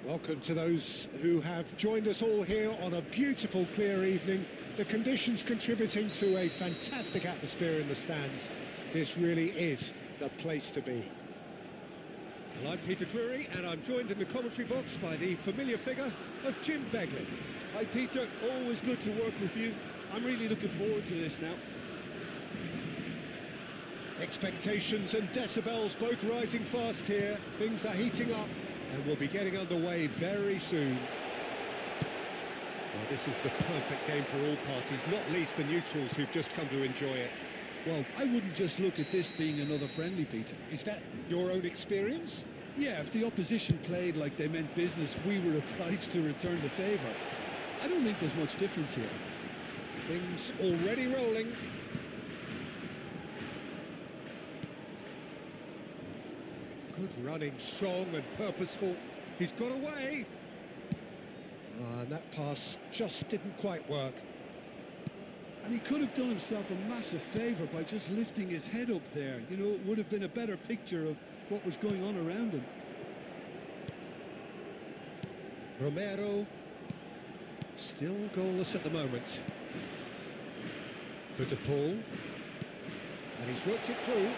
Welcome to those who have joined us all here on a beautiful, clear evening. The conditions contributing to a fantastic atmosphere in the stands. This really is the place to be. Well, I'm Peter Drury, and I'm joined in the commentary box by the familiar figure of Jim Beglin. Hi Peter, always good to work with you. I'm really looking forward to this now. Expectations and decibels both rising fast here. Things are heating up, and we'll be getting underway very soon. Well, this is the perfect game for all parties, not least the neutrals who've just come to enjoy it. Well, I wouldn't just look at this being another friendly, Peter. Is that your own experience? Yeah, if the opposition played like they meant business, we were obliged to return the favour. I don't think there's much difference here. Things already rolling. Good running, strong and purposeful. He's got away. And that pass just didn't quite work. And he could have done himself a massive favour by just lifting his head up there. You know, it would have been a better picture of what was going on around him. Romero, still goalless at the moment. For De Paul. And he's worked it through.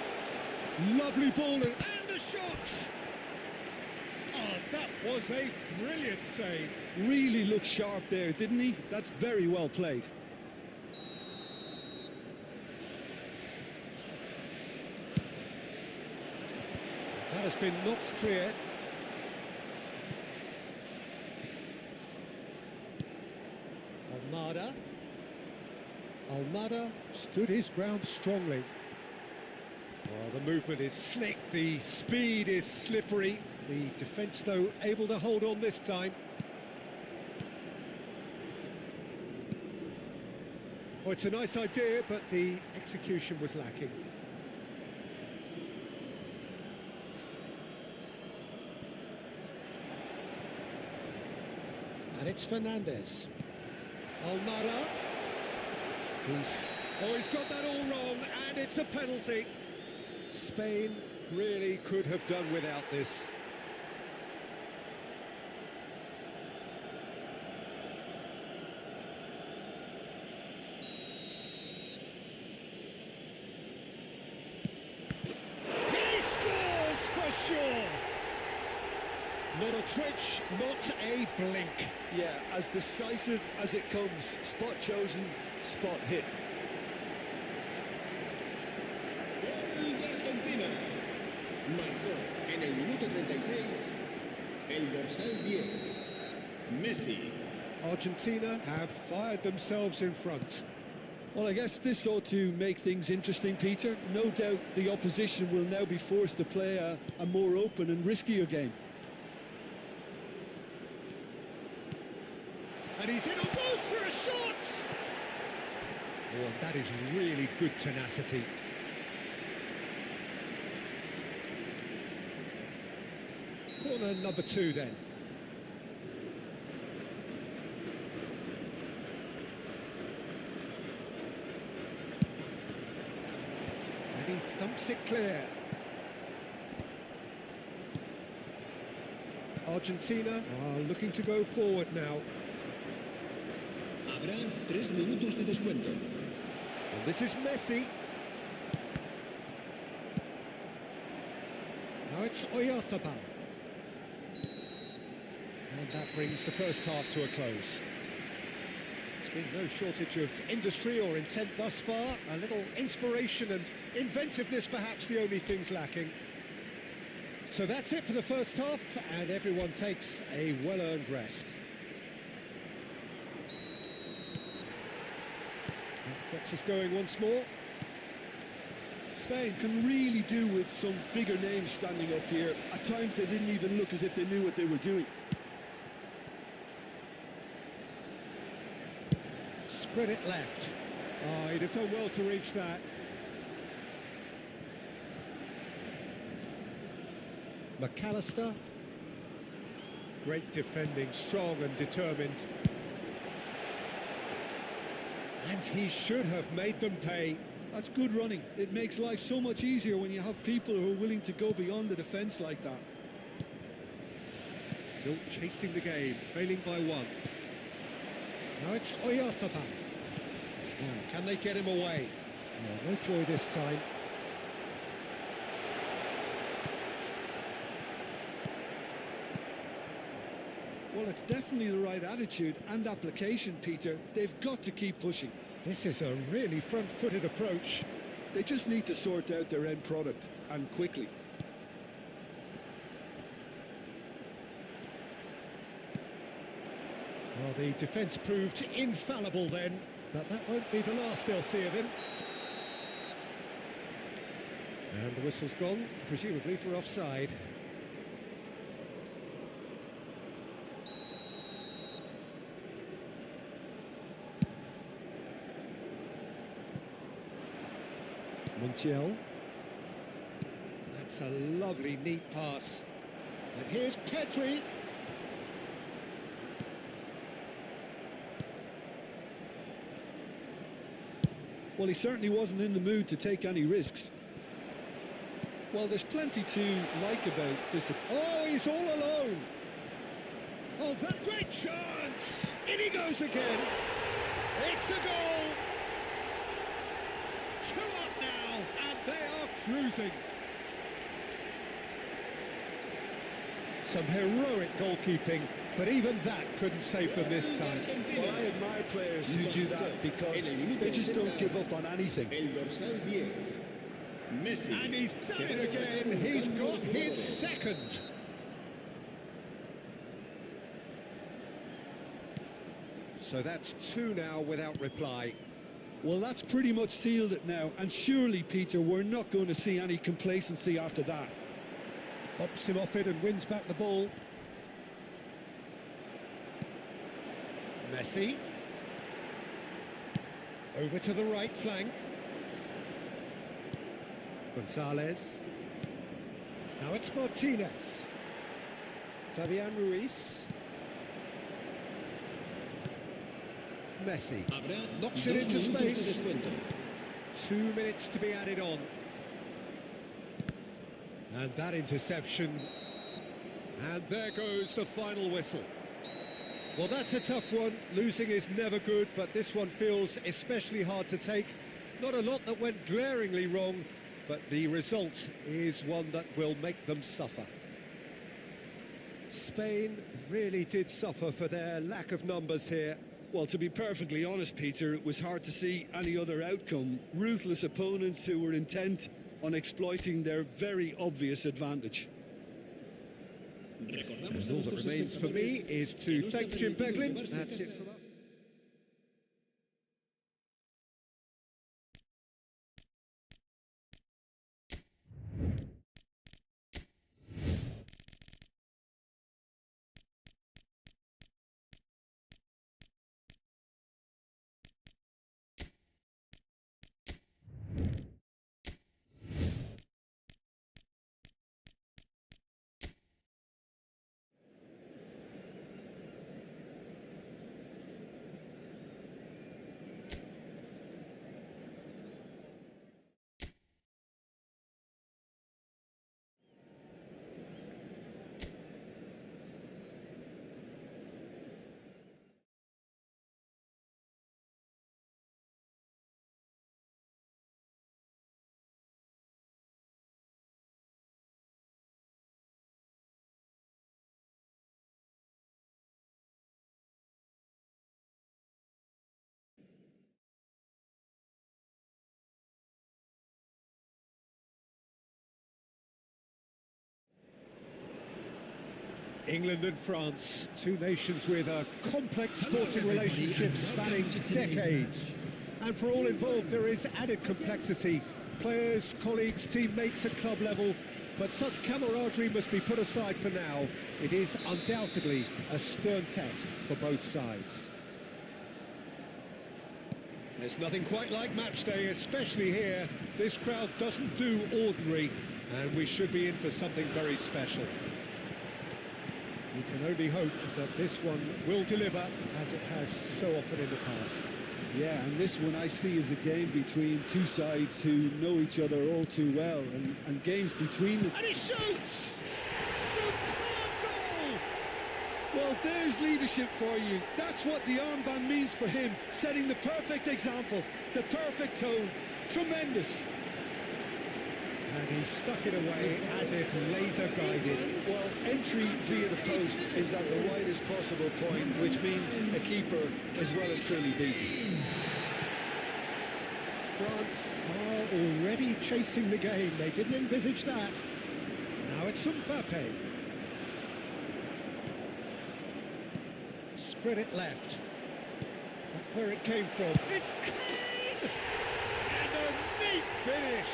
Lovely ball and a shot! Oh, that was a brilliant save. Really looked sharp there, didn't he? That's very well played. That has been knocked clear. Almada stood his ground strongly. Well, the movement is slick, the speed is slippery. The defence, though, able to hold on this time. Oh, it's a nice idea, but the execution was lacking. And it's Fernandez. Almada. He's got that all wrong, and it's a penalty. Spain Really could have done without this. He scores for sure! Not a twitch, not a blink. Yeah, as decisive as it comes. Spot chosen, spot hit. Gol de Argentina. Marcó en el minuto 36 el dorsal 10, Messi. Argentina have fired themselves in front. Well, I guess this ought to make things interesting, Peter. No doubt the opposition will now be forced to play a more open and riskier game. And he's in a goal for a shot! Oh, that is really good tenacity. Corner number 2 then. And he thumps it clear. Argentina are looking to go forward now. Habrá 3 minutos de descuento. And this is Messi. Now it's Oyarzabal. And that brings the first half to a close. There's been no shortage of industry or intent thus far. A little inspiration and inventiveness perhaps the only things lacking. So that's it for the first half, and everyone takes a well-earned rest. That gets us going once more. Spain can really do with some bigger names standing up here. At times they didn't even look as if they knew what they were doing. Spread it left. Oh, he'd have done well to reach that. McAllister. Great defending, strong and determined. And he should have made them pay. That's good running. It makes life so much easier when you have people who are willing to go beyond the defence like that. Still chasing the game, trailing by 1. Now it's Oyarzabal. Now, can they get him away? Oh, no joy this time. Well, it's definitely the right attitude and application, Peter. They've got to keep pushing. This is a really front-footed approach. They just need to sort out their end product, and quickly. Well, the defence proved infallible then, but that won't be the last they'll see of him. And the whistle's gone, presumably for offside. Montiel. That's a lovely, neat pass. And here's Pedri. Well, he certainly wasn't in the mood to take any risks. Well, there's plenty to like about this. Oh, he's all alone. Oh, that great chance. In he goes again. It's a goal. 2 up now, and they are cruising. Some heroic goalkeeping, but even that couldn't save them this time. Well, I admire players who do that because they just don't give up on anything. El dorsal 10, Messi. And he's done it again. He's got his second. So that's 2 now without reply. Well, that's pretty much sealed it now. And surely, Peter, we're not going to see any complacency after that. Pops him off it and wins back the ball. Messi. Over to the right flank. Gonzalez. Now it's Martinez. Fabian Ruiz. Messi knocks it into space. 2 minutes to be added on. And that interception. And there goes the final whistle. Well, that's a tough one. Losing is never good, but this one feels especially hard to take. Not a lot that went glaringly wrong, but the result is one that will make them suffer. Spain really did suffer for their lack of numbers here. Well, to be perfectly honest, Peter, it was hard to see any other outcome. Ruthless opponents who were intent on exploiting their very obvious advantage. And all that remains for me is to thank Jim Beglin. That's it from us. England and France, two nations with a complex sporting relationship spanning decades. And for all involved, there is added complexity. Players, colleagues, teammates at club level. But such camaraderie must be put aside for now. It is undoubtedly a stern test for both sides. There's nothing quite like match day, especially here. This crowd doesn't do ordinary, and we should be in for something very special. You can only hope that this one will deliver, as it has so often in the past. Yeah, and this one I see as a game between two sides who know each other all too well, and games between them. And he shoots! Superb goal! Well, there's leadership for you. That's what the armband means for him, setting the perfect example, the perfect tone. Tremendous. And he stuck it away as if laser guided. Well, entry via the post is at the widest possible point, which means a keeper is well and truly beaten. France are already chasing the game. They didn't envisage that. Now it's Mbappe. Spread it left. That's where it came from. It's Kane! And a neat finish.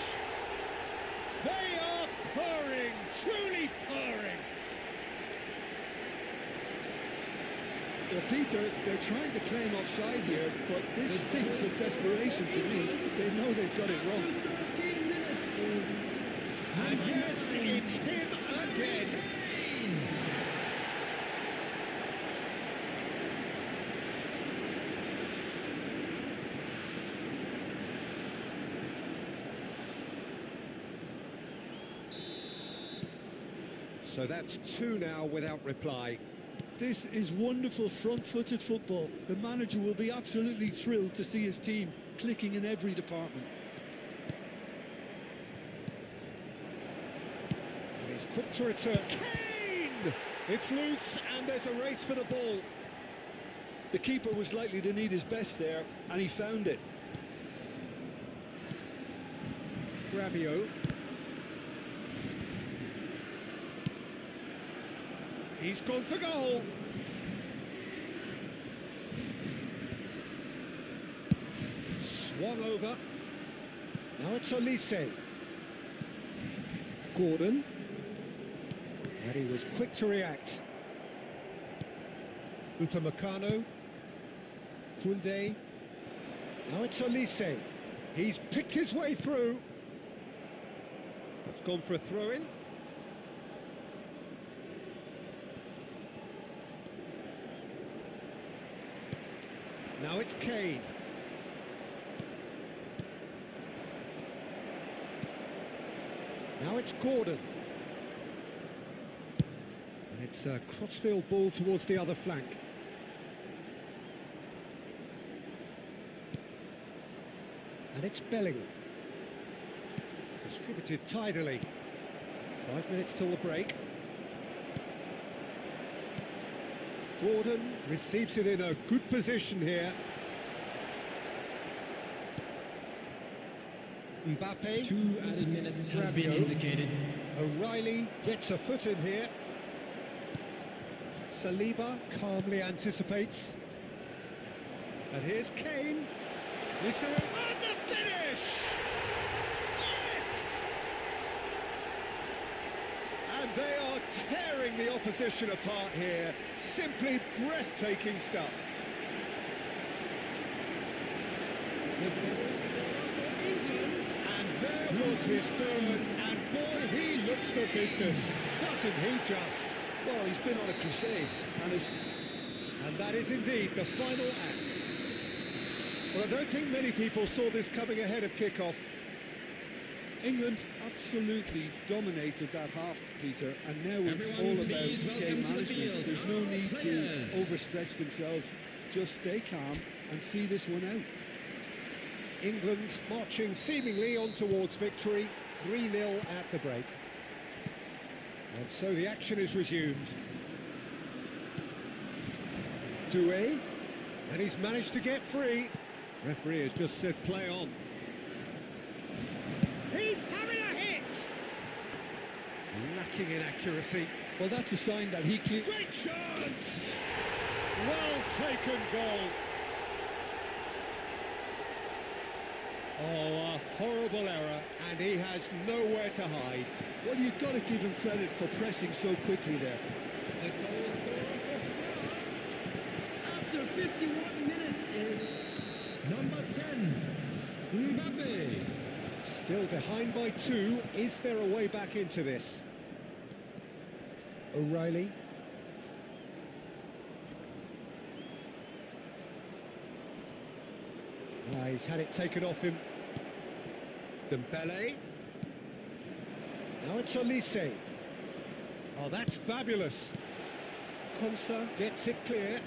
They are purring, truly purring. Well, Peter, they're trying to claim offside here, but this stinks of desperation to me. They know they've got it wrong. And yes, it's him again. So that's two now without reply. This is wonderful front-footed football. The manager will be absolutely thrilled to see his team clicking in every department. And he's quick to return. Kane! It's loose and there's a race for the ball. The keeper was likely to need his best there, and he found it. Rabiot. He's gone for goal. Swung over. Now it's Olise. Gordon. And he was quick to react. Upamecano. Koundé. Now it's Olise. He's picked his way through. It's gone for a throw-in. Now it's Kane. Now it's Gordon. It's a crossfield ball towards the other flank. And it's Bellingham. Distributed tidily. 5 minutes till the break. Gordon receives it in a good position here. Mbappe. 2 added minutes has been Rabiot. indicated. O'Reilly gets a foot in here. Saliba calmly anticipates. And here's Kane. Is there and the finish! Yes! And they are tearing the opposition apart here. Simply breathtaking stuff. And there was his third, and boy, he looks the business, doesn't he just? Well, he's been on a crusade, And that is indeed the final act. Well, I don't think many people saw this coming ahead of kick-off. England absolutely dominated that half, Peter, and now it's Everyone all about please welcome game to the management. field There's no our need to players. overstretch themselves. Just stay calm and see this one out. England marching seemingly on towards victory, 3-0 at the break. And so the action is resumed. Doué, and he's managed to get free. Referee has just said play on. He's having a hit! Lacking in accuracy. Well, that's a sign that he cleared. Great chance! Well taken goal. Oh, a horrible error, and he has nowhere to hide. Well, you've got to give him credit for pressing so quickly there. The goal scorer for France after 51 minutes is number 10, Mbappe. Still behind by 2. Is there a way back into this? O'Reilly. He's had it taken off him. Dembele. Now it's Olise. Oh, that's fabulous. Konsa gets it clear.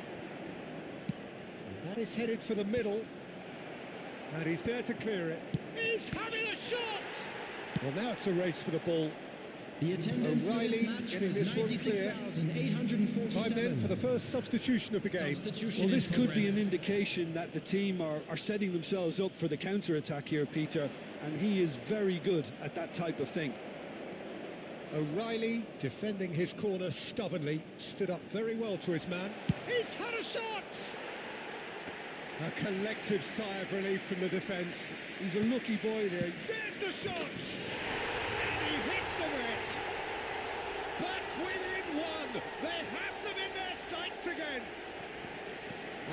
And that is headed for the middle. And he's there to clear it. He's having a shot! Well, now it's a race for the ball. The attendance for O'Reilly this match getting was this one clear. 96,847. Time then for the first substitution of the game. Substitution Well, in this could be an progress. indication that the team are setting themselves up for the counter-attack here, Peter, and he is very good at that type of thing. O'Reilly defending his corner stubbornly, stood up very well to his man. He's had a shot! A collective sigh of relief from the defence. He's a lucky boy there. There's the shot! And he hits the net! Back within one! They have them in their sights again!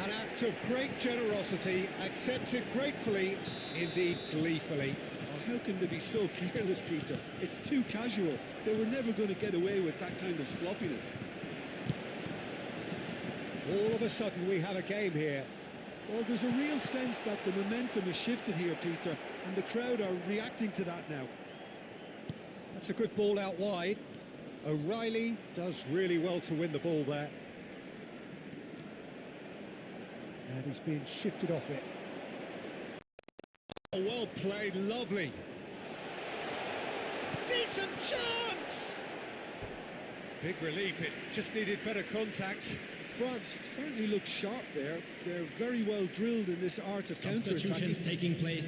An act of great generosity, accepted gratefully, indeed gleefully. Oh, how can they be so careless, Peter? It's too casual. They were never going to get away with that kind of sloppiness. All of a sudden we have a game here. Well, there's a real sense that the momentum has shifted here, Peter, and the crowd are reacting to that now. That's a good ball out wide. O'Reilly does really well to win the ball there. And he's being shifted off it. Oh, well played, lovely. Decent chance! Big relief, it just needed better contact. France certainly look sharp there. They're very well drilled in this art of counter-attacking. Substitutions taking place.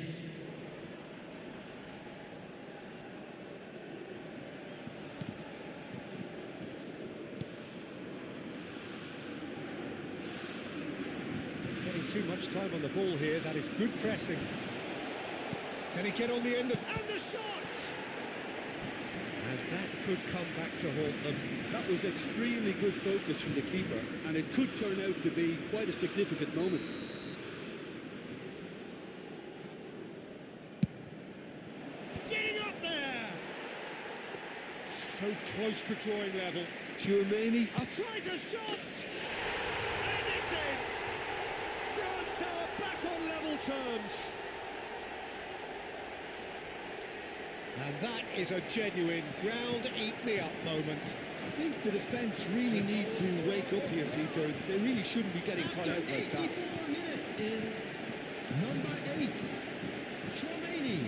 Getting too much time on the ball here, that is good pressing. Can he get on the end of... And the shot! And that could come back to haunt them. That was extremely good focus from the keeper, and it could turn out to be quite a significant moment. Getting up there! So close to drawing level. Tchouaméni, Tries a shot! And it's in! France are back on level terms. And that is a genuine ground-eat-me-up moment. I think the defence really need to wake up here, Peter. They really shouldn't be getting caught out like that. 84 minutes is number 8, Chouameni.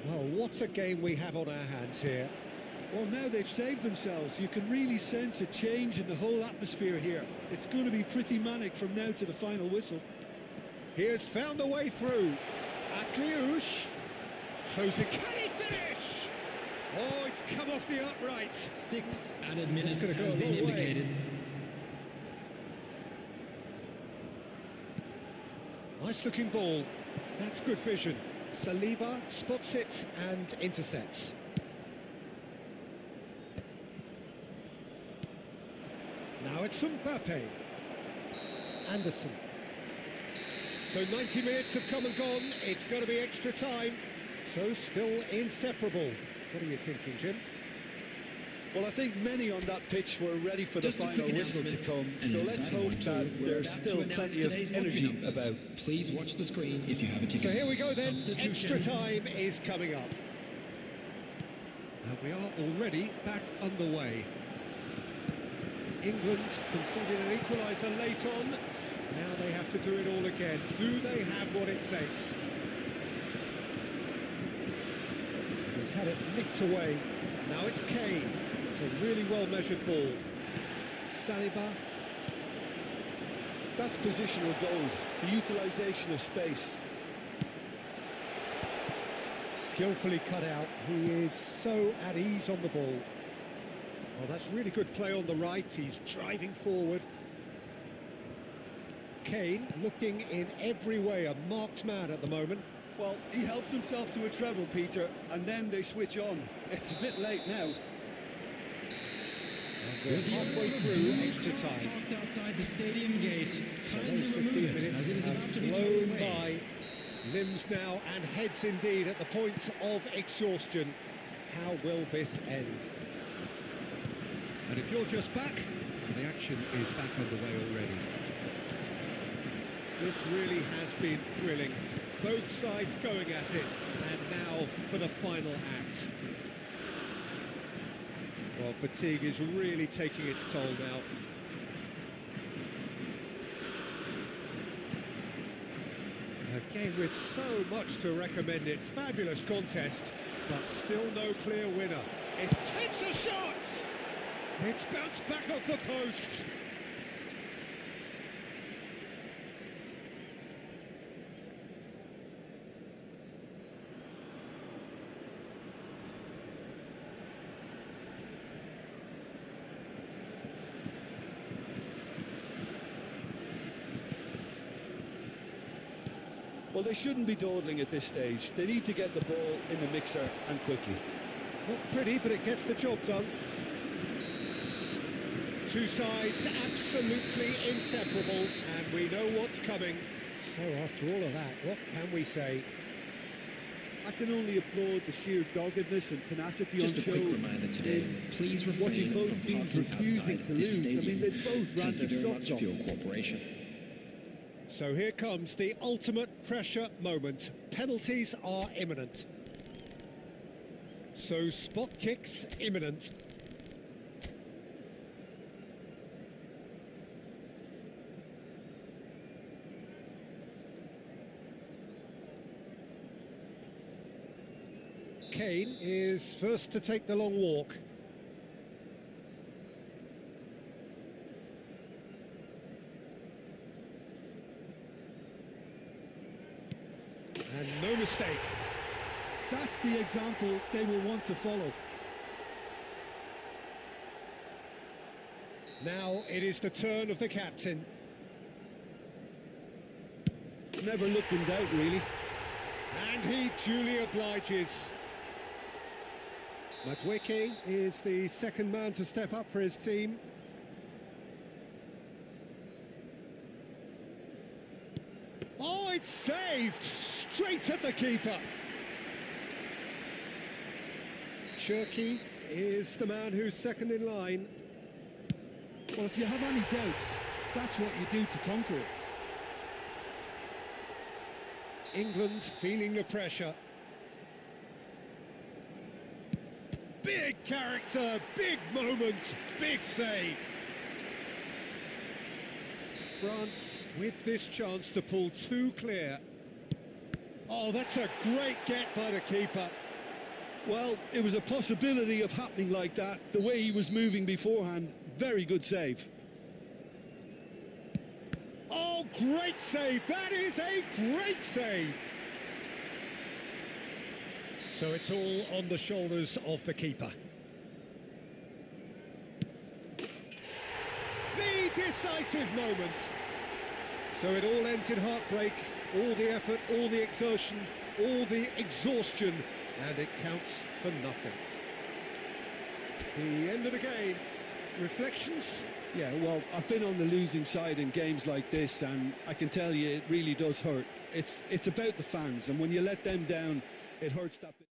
Well, what a game we have on our hands here. Well, now they've saved themselves. You can really sense a change in the whole atmosphere here. It's going to be pretty manic from now to the final whistle. He has found a way through. Akliouche. Closing. Can he finish? Oh, it's come off the upright. 6 added minutes gonna go has a been long way. indicated. Nice looking ball. That's good vision. Saliba spots it and intercepts. Now it's Mbappe. Anderson. So 90 minutes have come and gone. It's going to be extra time. So still inseparable. What are you thinking, Jim? Well, I think many on that pitch were ready for the Just a final quick whistle to announcement. come. And So then let's side hope 1, 2, that we're there's about still to announce plenty of today's energy lucky numbers. about. Please watch the screen if you have a ticket. So here we go then. Substitution. Extra time is coming up. And we are already back underway. England conceded an equaliser late on. Now they have to do it all again. Do they have what it takes? He's had it nicked away. Now it's Kane. It's a really well-measured ball. Saliba. That's positional gold, the utilisation of space. Skillfully cut out. He is so at ease on the ball. Well, that's really good play on the right. He's driving forward. Kane looking in every way a marked man at the moment. Well, he helps himself to a treble, Peter, and then they switch on. It's a bit late now. And we're halfway through extra time. Parked outside the stadium gate. So Kindly those 15 remove it, minutes as it is have about to be flown towed away. by. Limbs now and heads indeed at the point of exhaustion. How will this end? And if you're just back, the action is back underway already. This really has been thrilling. Both sides going at it, and now for the final act. Well, fatigue is really taking its toll now. Again, with so much to recommend it. Fabulous contest, but still no clear winner. It takes a shot! It's bounced back off the post. Well, they shouldn't be dawdling at this stage. They need to get the ball in the mixer and quickly. Not pretty, but it gets the job done. Two sides absolutely inseparable, and we know what's coming. So after all of that, what can we say? I can only applaud the sheer doggedness and tenacity on Just a show. quick reminder today, please refrain Watching both from teams parking refusing outside to this lose. I stadium. mean, they both ran Thank you their very socks much off. for your cooperation. So here comes the ultimate pressure moment. Penalties are imminent. So spot kicks imminent. Kane is first to take the long walk. And no mistake. That's the example they will want to follow. Now it is the turn of the captain. Never looked in doubt, really. And he duly obliges. Madueke is the second man to step up for his team. Oh, it's saved! Straight at the keeper. Shirky is the man who's second in line. Well, if you have any doubts, that's what you do to conquer it. England feeling the pressure. Big character, big moment, big save. France with this chance to pull two clear. Oh, that's a great get by the keeper. Well, it was a possibility of happening like that. The way he was moving beforehand, very good save. Oh, great save! That is a great save! So it's all on the shoulders of the keeper. The decisive moment. So it all ends in heartbreak, all the effort, all the exertion, all the exhaustion, and it counts for nothing. The end of the game. Reflections? Yeah, well, I've been on the losing side in games like this, and I can tell you it really does hurt. It's about the fans, and when you let them down, it hurts that bit.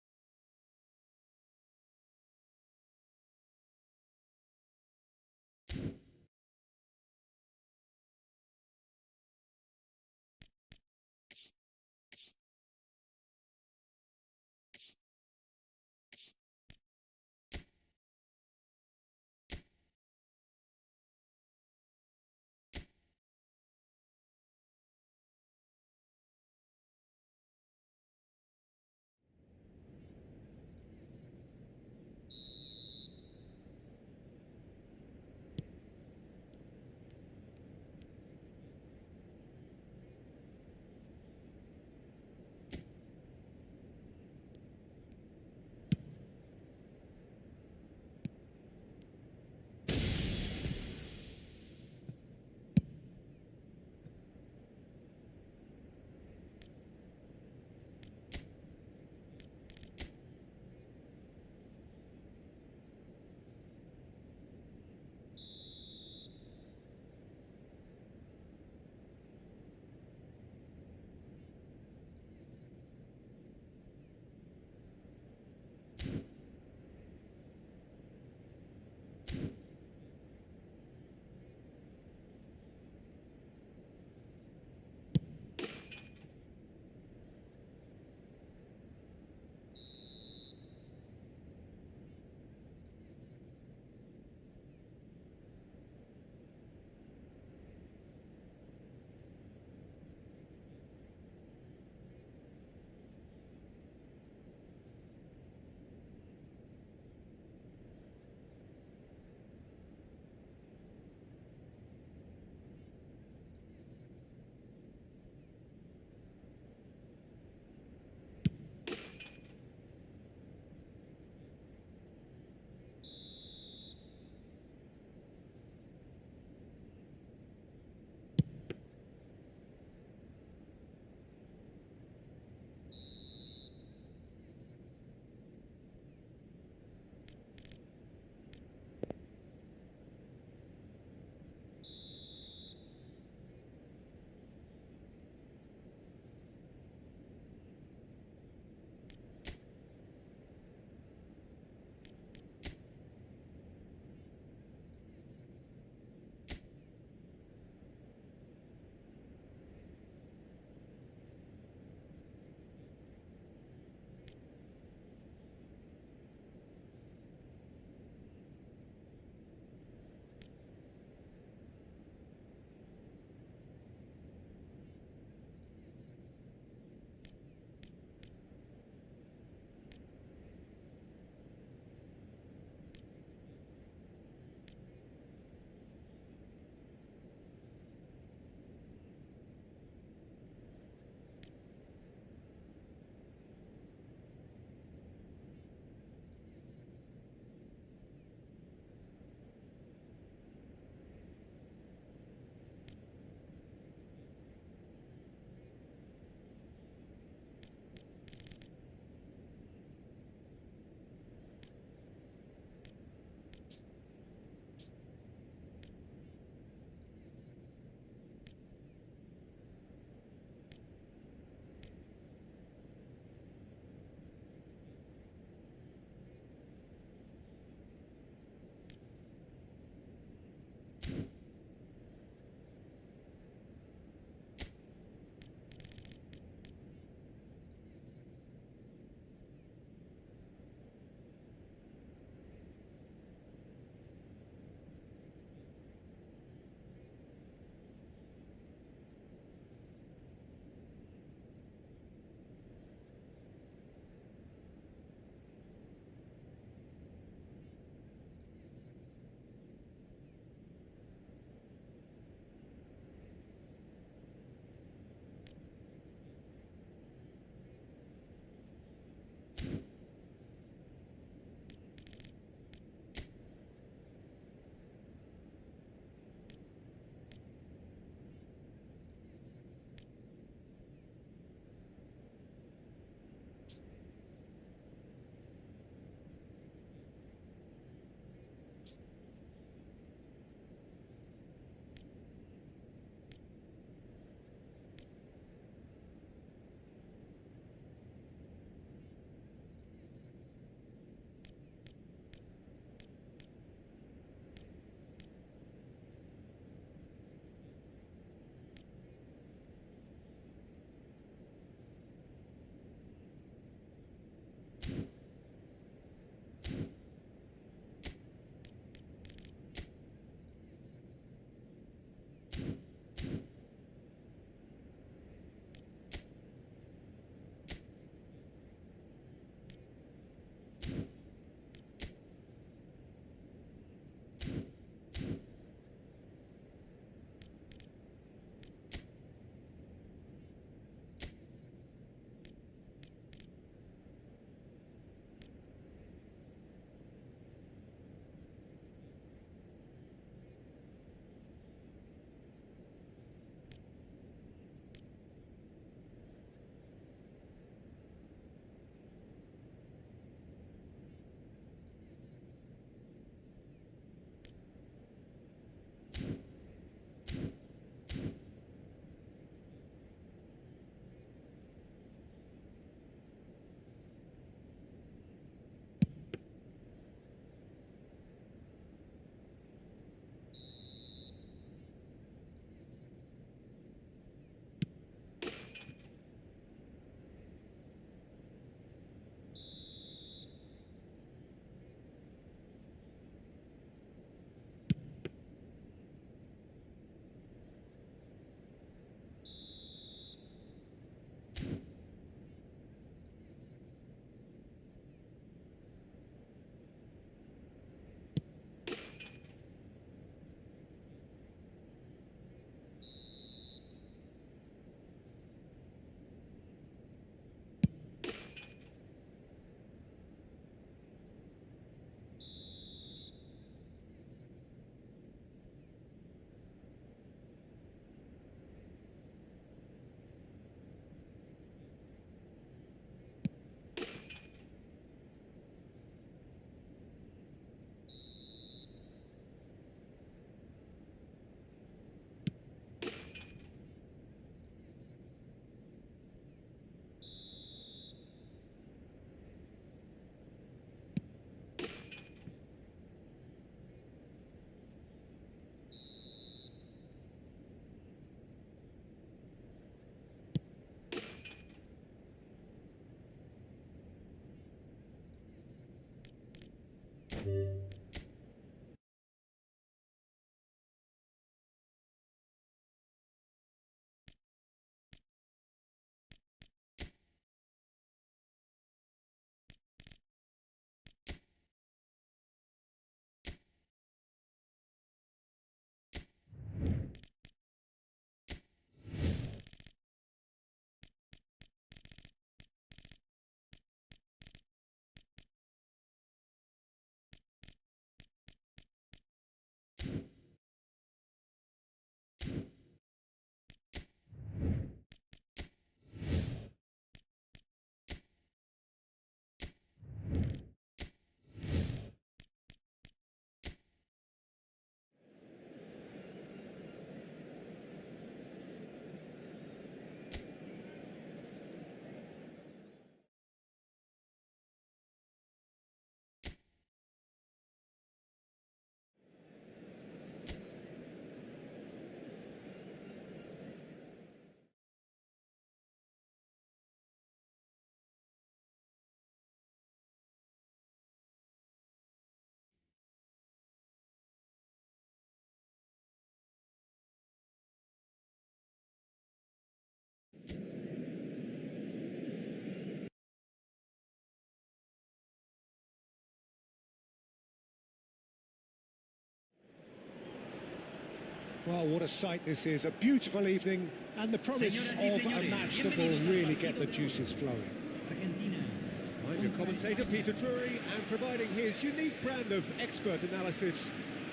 Well, what a sight this is. A beautiful evening and the promise of a match that will really get the juices flowing. I'm your commentator, Peter Drury, and providing his unique brand of expert analysis,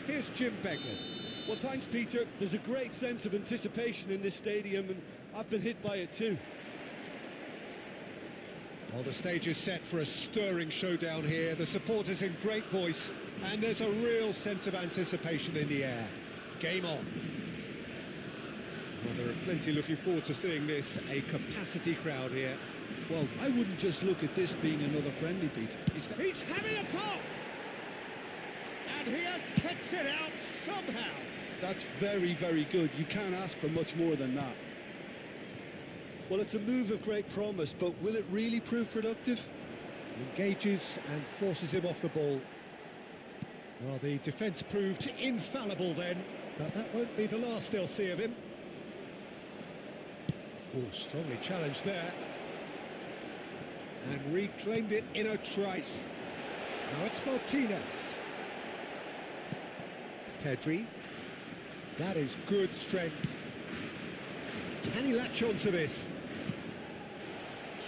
here's Jim Beglin. Well, thanks, Peter. There's a great sense of anticipation in this stadium, and I've been hit by it too. Well, the stage is set for a stirring showdown here. The supporters in great voice, and there's a real sense of anticipation in the air. Game on. Well, there are plenty looking forward to seeing this. A capacity crowd here. Well, I wouldn't just look at this being another friendly, Peter. He's having a pop! And he has kicked it out somehow. That's very, very good. You can't ask for much more than that. Well, it's a move of great promise, but will it really prove productive? Engages and forces him off the ball. Well, the defence proved infallible then, but that won't be the last they'll see of him. Oh, strongly challenged there. And reclaimed it in a trice. Now it's Martinez. Pedri. That is good strength. Can he latch on to this?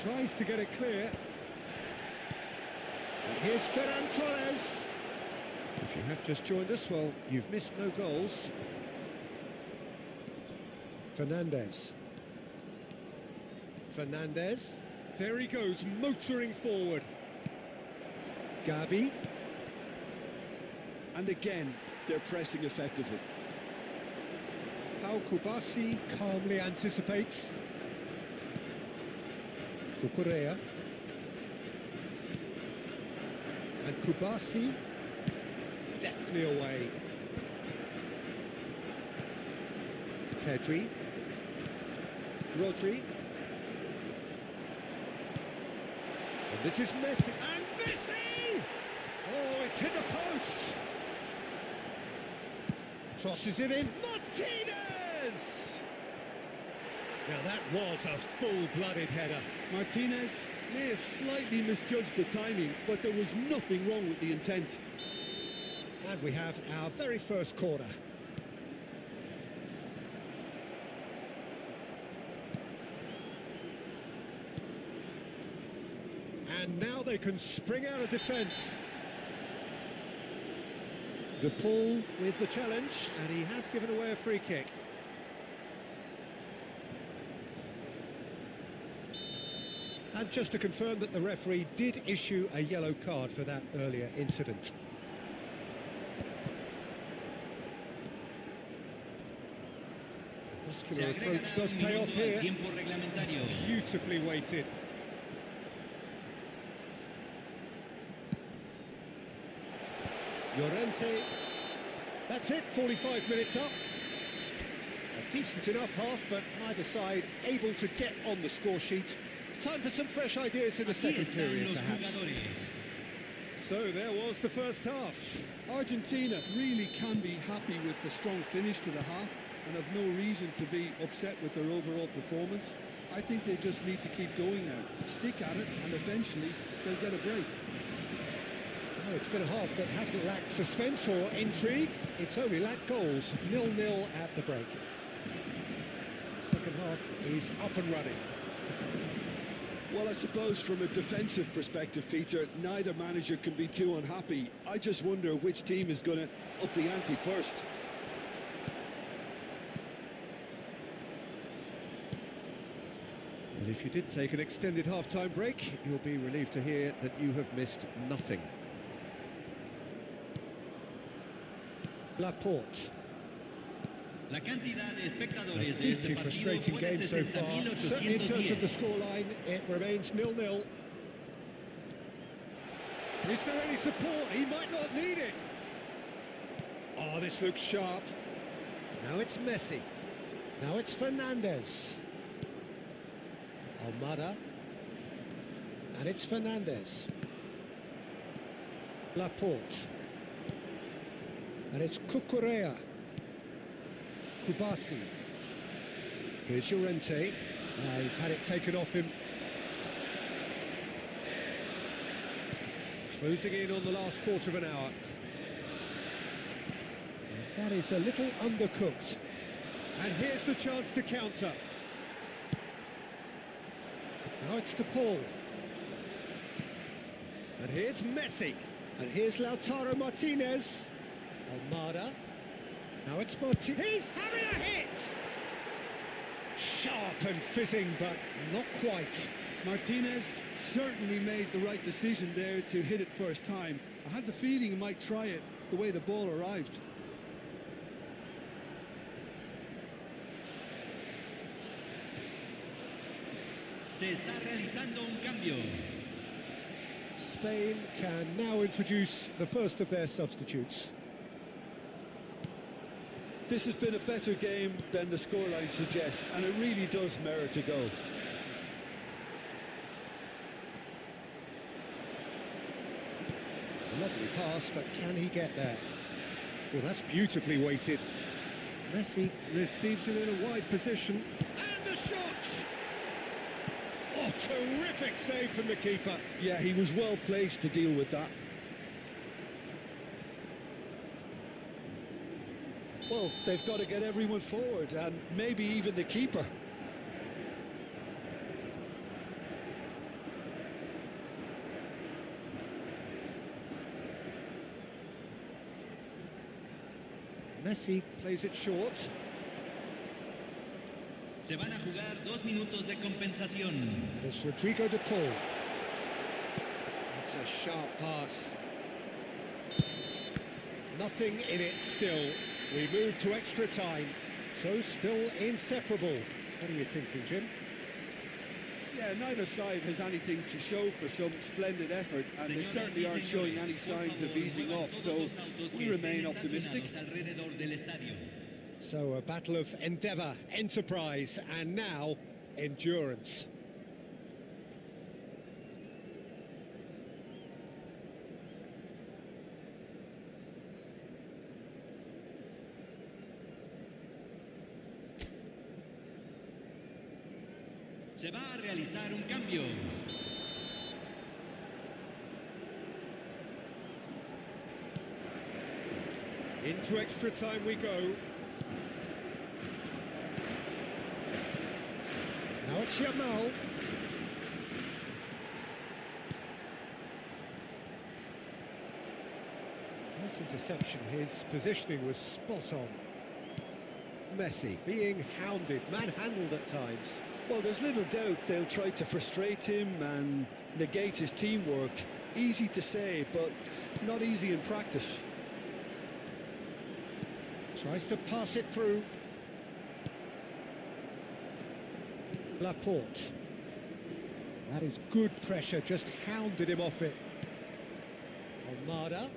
Tries to get it clear. And here's Ferran Torres. If you have just joined us, well, you've missed no goals. Fernandez. There he goes, motoring forward. Gavi. And again, they're pressing effectively. Pau Kubasi calmly anticipates. Cucurella. And Kubasi deftly away. Pedri. Rodri. And this is Messi. And Messi! Oh, it's hit the post. Crosses it in. Martinez! Now that was a full-blooded header. Martinez may have slightly misjudged the timing, but there was nothing wrong with the intent. And we have our very first corner. And now they can spring out of defence. De Paul with the challenge, and he has given away a free kick. And just to confirm that the referee did issue a yellow card for that earlier incident. Muscular approach does pay off here. It's beautifully weighted. Llorente. That's it, 45 minutes up. A decent enough half, but neither side able to get on the score sheet. Time for some fresh ideas in the second period, perhaps. So there was the first half. Argentina really can be happy with the strong finish to the half and have no reason to be upset with their overall performance. I think they just need to keep going now, stick at it, and eventually they'll get a break. Oh, it's been a half that hasn't lacked suspense or intrigue. It's only lacked goals. 0-0 at the break. The second half is up and running. Well, I suppose from a defensive perspective, Peter, neither manager can be too unhappy. I just wonder which team is going to up the ante first. And if you did take an extended half-time break, you'll be relieved to hear that you have missed nothing. Laporte. La cantidad de A espectadores de este deeply partido frustrating fue de game so far. Certainly in terms of the 60.810. scoreline, it remains 0-0. Is there any support? He might not need it. Oh, this looks sharp. Now it's Messi. Now it's Fernandez. Almada. And it's Fernandez. Laporte. And it's Cucurella. Kubasi. Here's Llorente. He's had it taken off him. Closing in on the last quarter of an hour. And that is a little undercooked. And here's the chance to counter. Now it's De Paul. And here's Messi. And here's Lautaro Martinez. Almada. Now it's Martinez. He's having a hit! Sharp and fitting, but not quite. Martinez certainly made the right decision there to hit it first time. I had the feeling he might try it the way the ball arrived. Se está realizando un cambio. Spain can now introduce the first of their substitutes. This has been a better game than the scoreline suggests, and it really does merit a go. A lovely pass, but can he get there? Well, that's beautifully weighted. Messi receives it in a wide position. And the shot! Oh, terrific save from the keeper. Yeah, he was well placed to deal with that. Well, they've got to get everyone forward, and maybe even the keeper. Messi plays it short. Se van a jugar 2 minutos de compensación. And it's Rodrigo De Paul. That's a sharp pass. Nothing in it still. We move to extra time. So still inseparable. What are you thinking, Jim? Yeah, neither side has anything to show for some splendid effort, and they certainly aren't showing any signs of easing off, so we remain optimistic. Alrededor del estadio. So a battle of endeavour, enterprise, and now endurance. Se va a realizar un cambio. Into extra time we go. Now it's Yamal. Nice interception. His positioning was spot on. Messi being hounded, manhandled at times. Well, there's little doubt they'll try to frustrate him and negate his teamwork. Easy to say, but not easy in practice. Tries to pass it through. Laporte. That is good pressure, just hounded him off it. Almada.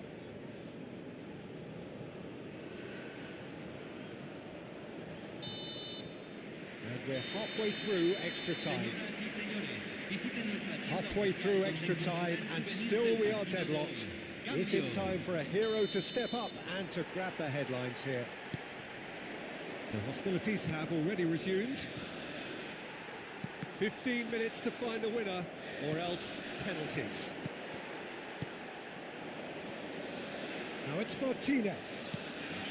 And we're halfway through extra time. Señoras y señores, Visiten nuestra tienda Halfway oficial through donde extra time encontrarán and souvenirs still del we are partido de deadlocked. hoy. Is it Cambio. time for a hero to step up and to grab the headlines here? The hostilities have already resumed. 15 minutes to find the winner, or else penalties. Now it's Martinez.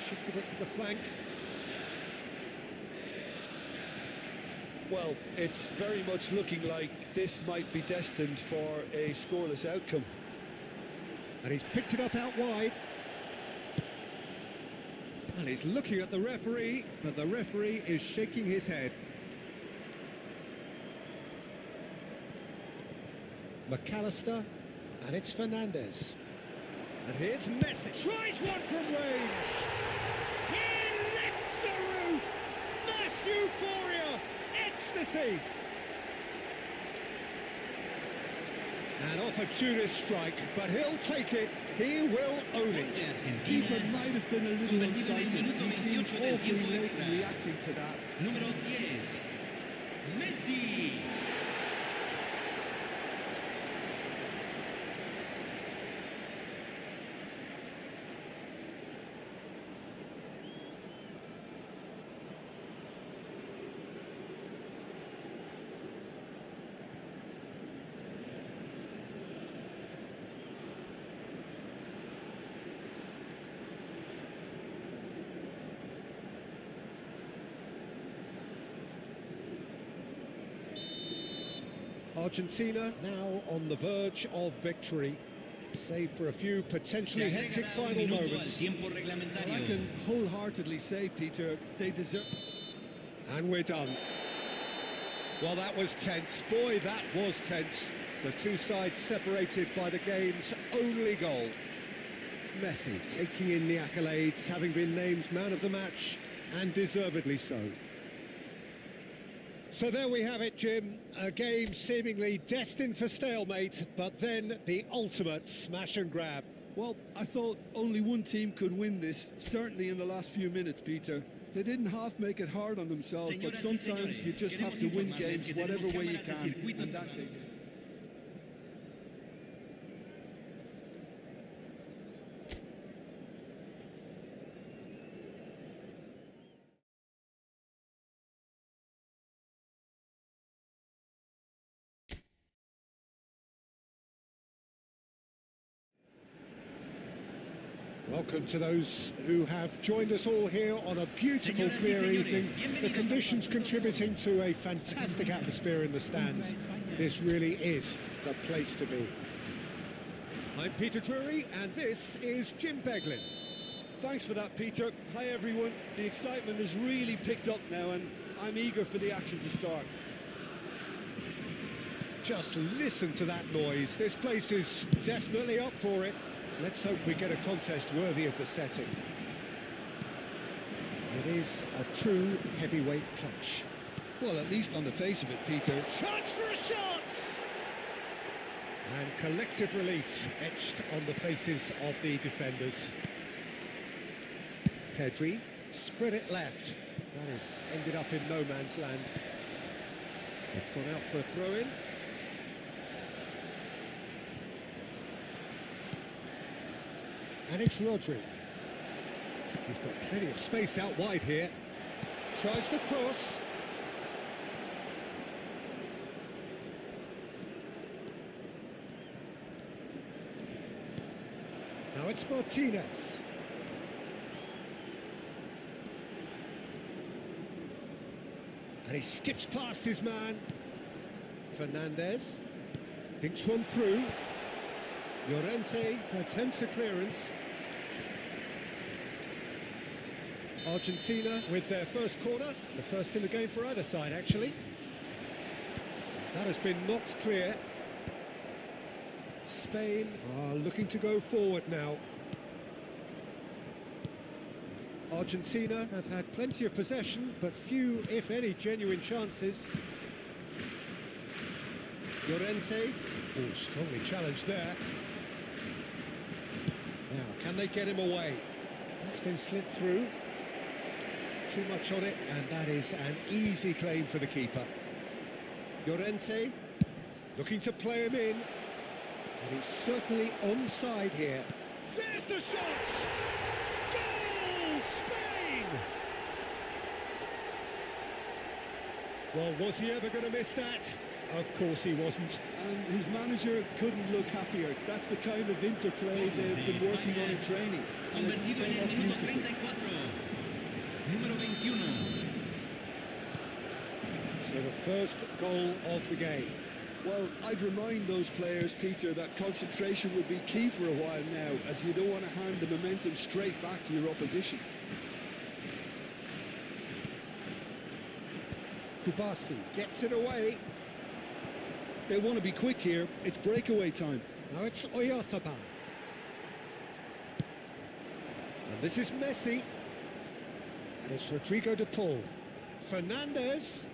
Shifted it to the flank. Well, it's very much looking like this might be destined for a scoreless outcome. And he's picked it up out wide. And he's looking at the referee, but the referee is shaking his head. McAllister, and it's Fernandez. And here's Messi. Tries one from range. He lifts the roof. Mass euphoria. Ecstasy. An opportunist strike, but he'll take it. He will own it. Keeper might have been a little unsighted. He seemed awfully late in reacting to that. Número 10. Messi. Argentina now on the verge of victory, save for a few potentially Se hectic agregará un final minuto al moments. tiempo Well, I reglamentario. can wholeheartedly say, Peter, they deserve... And we're done. Well, that was tense. Boy, that was tense. The two sides separated by the game's only goal. Messi taking in the accolades, having been named man of the match, and deservedly so. So there we have it, Jim. A game seemingly destined for stalemate, but then the ultimate smash and grab. Well, I thought only one team could win this, certainly in the last few minutes, Peter. They didn't half make it hard on themselves, but Señoras y sometimes señores, you just have queremos to win informarles games que whatever tenemos way you cámaras de can, circuito and that they did. Welcome to those who have joined us all here on a beautiful, Señoras y clear señores, evening. The bienvenidos conditions contributing to a fantastic atmosphere in the stands. This really is the place to be. I'm Peter Drury, and this is Jim Beglin. Thanks for that, Peter. Hi, everyone. The excitement has really picked up now, and I'm eager for the action to start. Just listen to that noise. This place is definitely up for it. Let's hope we get a contest worthy of the setting. It is a true heavyweight clash. Well, at least on the face of it, Peter. Chance for a shot! And collective relief etched on the faces of the defenders. Pedri spread it left. That has ended up in no man's land. It's gone out for a throw-in. And it's Rodri. He's got plenty of space out wide here. Tries to cross. Now it's Martinez. And he skips past his man. Fernandez thinks one through. Llorente attempts a clearance. Argentina with their first corner, the first in the game for either side, actually. That has been knocked clear. Spain are looking to go forward now. Argentina have had plenty of possession, but few, if any, genuine chances. Llorente, oh, strongly challenged there. Now, can they get him away? That's been slipped through. Too much on it, and that is an easy claim for the keeper. Llorente, Looking to play him in. And he's certainly onside here. There's the shot! Goal! Spain! Well, was he ever going to miss that? Of course he wasn't. And his manager couldn't look happier. That's the kind of interplay they've been working on in training. And it Convertido en came el out minuto beautifully. 34. Número 21. So the first goal of the game. Well, I'd remind those players, Peter, that concentration would be key for a while now, as you don't want to hand the momentum straight back to your opposition. Kubasi gets it away. They want to be quick here. It's breakaway time. Now it's Oyarzabal. And this is Messi. And it's Rodrigo de Paul. Fernandez.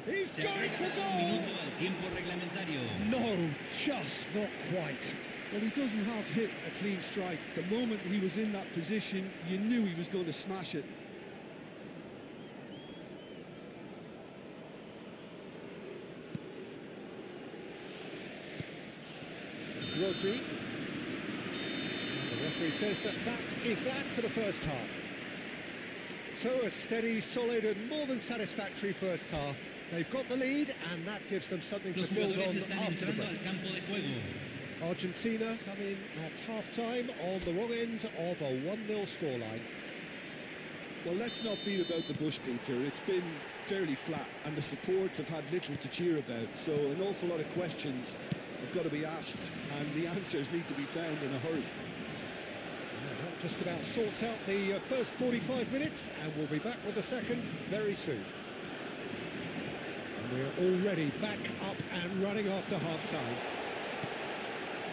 He's Se going agrega for un goal! minuto al tiempo reglamentario. No, just not quite. Well, he doesn't have hit a clean strike. The moment he was in that position, you knew he was going to smash it. Rodri. The referee says that is that for the first half. So a steady, solid and more than satisfactory first half. They've got the lead and that gives them something Los to build jugadores on están after the entrando break. al campo de juego. Argentina come in at half-time on the wrong end of a 1-0 scoreline. Well, let's not beat about the bush, Peter. It's been fairly flat, and the support have had little to cheer about. So an awful lot of questions have got to be asked, and the answers need to be found in a hurry. That just about sorts out the first 45 minutes, and we'll be back with the second very soon. And we're already back up and running after half-time.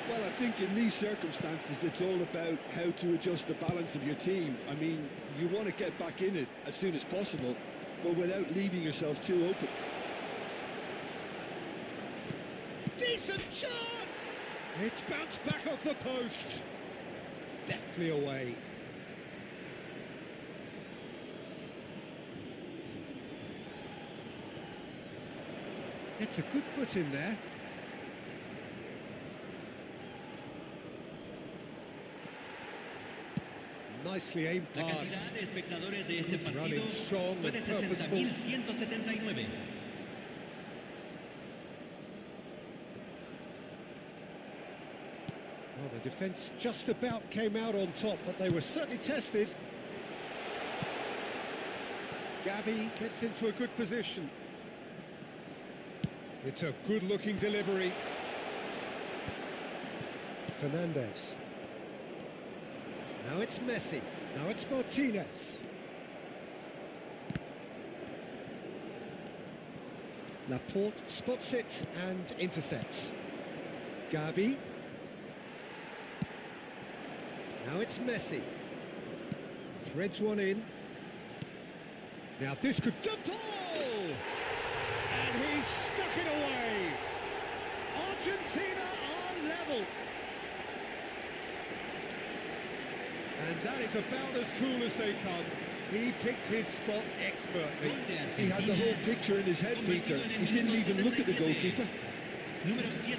Well, I think in these circumstances, it's all about how to adjust the balance of your team. I mean, you want to get back in it as soon as possible, but without leaving yourself too open. Decent chance! It's bounced back off the post. Deftly away. It's a good foot in there. Nicely aimed La pass. cantidad de espectadores de este Good partido running, strong fue de and purposeful. 60.179. Well, the defence just about came out on top, but they were certainly tested. Gavi gets into a good position. It's a good-looking delivery. Fernandez. Now it's Messi. Now it's Martinez. Laporte spots it and intercepts. Gavi. Now it's Messi. Threads one in. Now this could... De Paul! And he's stuck it away. Argentina are level. And that is about as cool as they come. He picked his spot expertly. Gol de He had the whole Argentina, picture in his head, Peter. convertido en el He didn't minuto even look at the 77. goalkeeper. Número 7.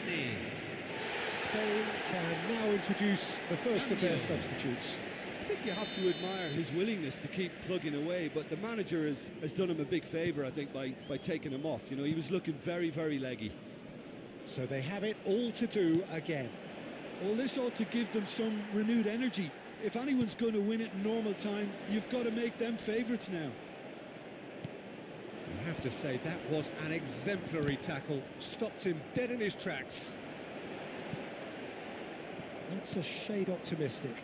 Spain can now introduce the first of their substitutes. I think you have to admire his willingness to keep plugging away, but the manager has done him a big favour, I think, by taking him off. You know, he was looking very, very leggy. So they have it all to do again. Well, this ought to give them some renewed energy. If anyone's going to win it in normal time, you've got to make them favourites now. I have to say, that was an exemplary tackle. Stopped him dead in his tracks. That's a shade optimistic.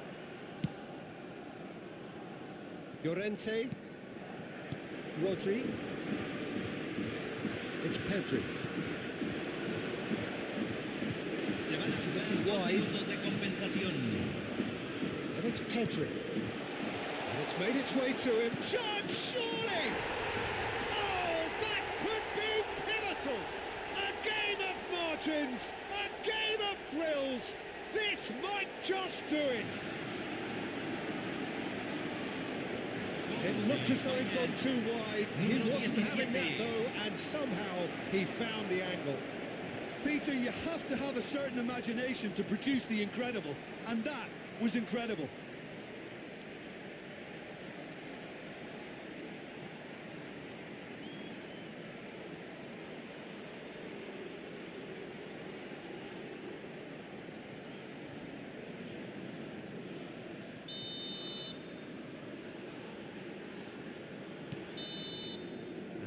Llorente. Rodri. It's Pedri. Se van a jugar 2 Wide. minutos de compensación. And it's Pedri. And it's made its way to him. Chance, surely! Oh, that could be pivotal! A game of margins! A game of thrills! This might just do it! It looked as though he'd gone too wide. He wasn't having that though, and somehow he found the angle. Peter, you have to have a certain imagination to produce the incredible, and that was incredible.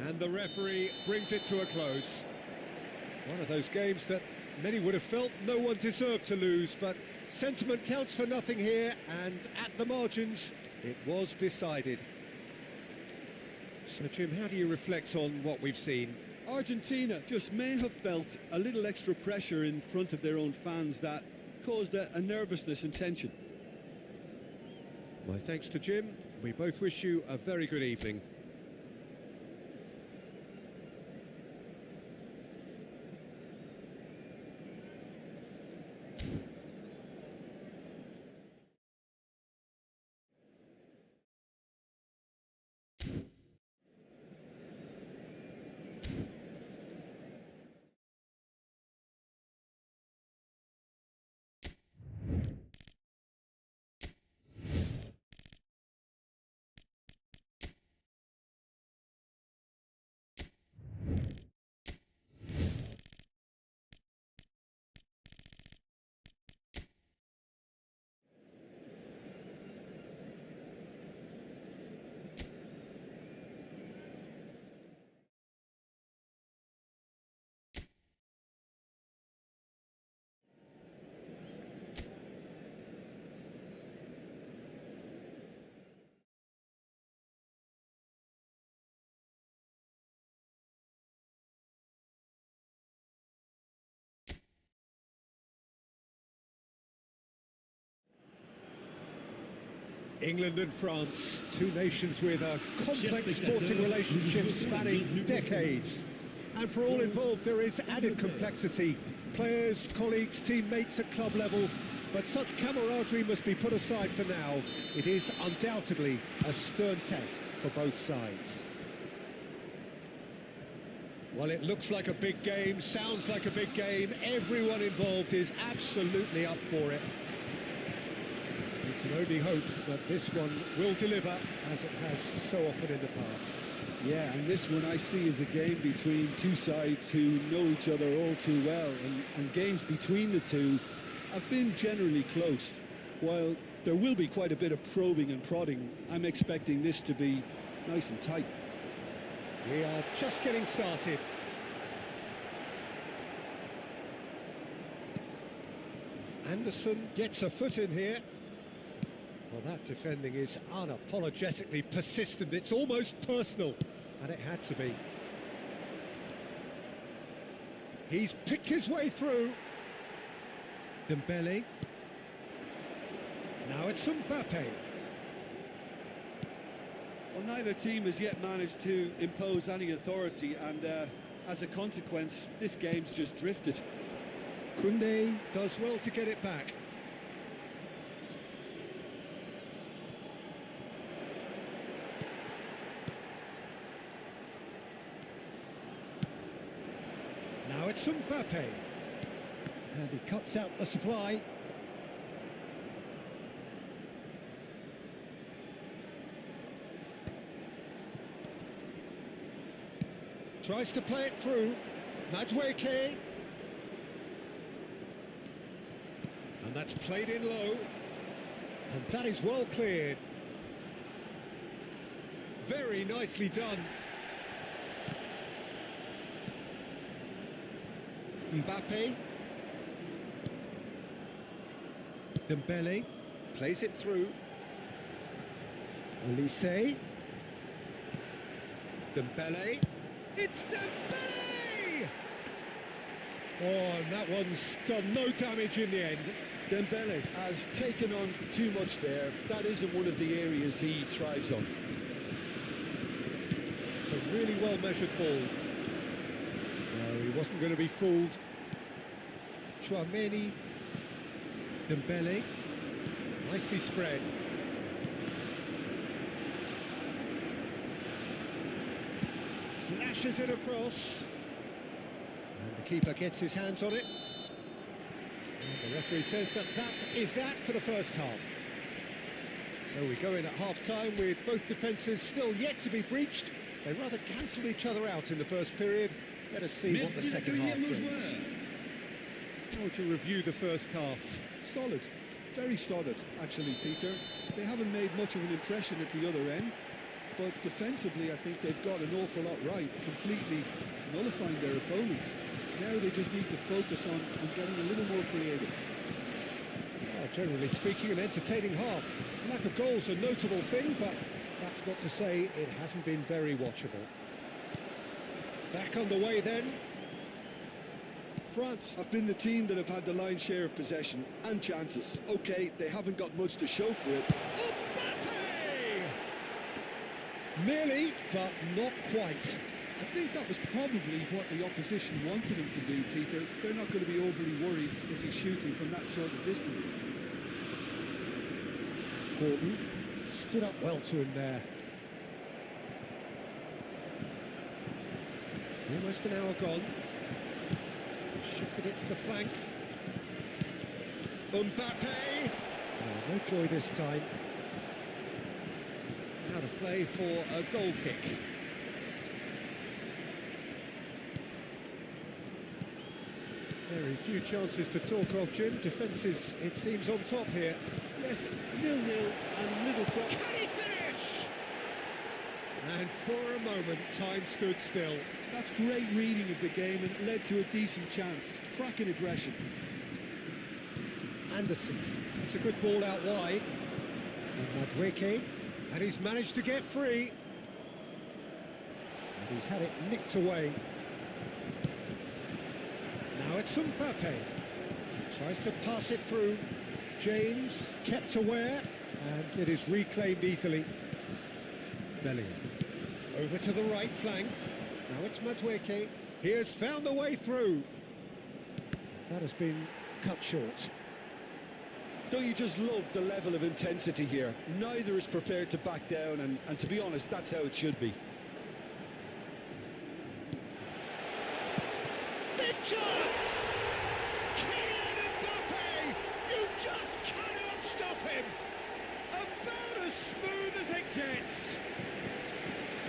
And the referee brings it to a close. One of those games that many would have felt no one deserved to lose, but sentiment counts for nothing here, and at the margins, it was decided. So, Jim, how do you reflect on what we've seen? Argentina just may have felt a little extra pressure in front of their own fans that caused a nervousness and tension. My thanks to Jim. We both wish you a very good evening. England and France, two nations with a complex sporting relationship spanning decades. And for all involved, there is added complexity. Players, colleagues, teammates at club level. But such camaraderie must be put aside for now. It is undoubtedly a stern test for both sides. Well, it looks like a big game, sounds like a big game. Everyone involved is absolutely up for it. You can only hope that this one will deliver, as it has so often in the past. Yeah, and this one I see as a game between two sides who know each other all too well, and games between the two have been generally close. While there will be quite a bit of probing and prodding, I'm expecting this to be nice and tight. We are just getting started. Anderson gets a foot in here. Well, that defending is unapologetically persistent. It's almost personal, and it had to be. He's picked his way through. Dembele. Now it's Mbappe. Well, neither team has yet managed to impose any authority, and as a consequence, this game's just drifted. Koundé does well to get it back. Now it's Mbappe. And he cuts out the supply. Tries to play it through. Madueke. And that's played in low. And that is well cleared. Very nicely done. Mbappe. Dembele plays it through. Olise. Dembele. It's Dembele! Oh, and that one's done no damage in the end. Dembele has taken on too much there. That isn't one of the areas he thrives on. It's a really well-measured ball. No, he wasn't going to be fooled. Chouameni. Dembele. Nicely spread. Flashes it across. And the keeper gets his hands on it. And the referee says that is that for the first half. So we go in at half-time with both defences still yet to be breached. They rather cancelled each other out in the first period. Let us see what the second half brings. How would you review the first half? Solid. Very solid, actually, Peter. They haven't made much of an impression at the other end, but defensively I think they've got an awful lot right, completely nullifying their opponents. Now they just need to focus on getting a little more creative. Well, generally speaking, an entertaining half. Lack of goals a notable thing, but that's not to say it hasn't been very watchable. Back on the way then. France have been the team that have had the lion's share of possession and chances. Okay, they haven't got much to show for it. Mbappe! Nearly, but not quite. I think that was probably what the opposition wanted him to do, Peter. They're not going to be overly worried if he's shooting from that sort of distance. Gordon stood up well to him there. Almost an hour gone. Shifted it to the flank. Mbappe! Oh, no joy this time. Out of play for a goal kick. Very few chances to talk of, Jim. Defences, it seems, on top here. Yes, 0-0 and little pro... Can he finish? And for a moment, time stood still. That's great reading of the game and led to a decent chance. Cracking aggression. Anderson, it's a good ball out wide. And Madueke, and he's managed to get free. And he's had it nicked away. Now it's Mbappe. Tries to pass it through. James kept aware, and it is reclaimed easily. Bellingham. Over to the right flank. Now it's Madueke. He has found the way through. That has been cut short. Don't you just love the level of intensity here? Neither is prepared to back down, and to be honest, that's how it should be. Big chance! Kylian Mbappe! You just cannot stop him! About as smooth as it gets!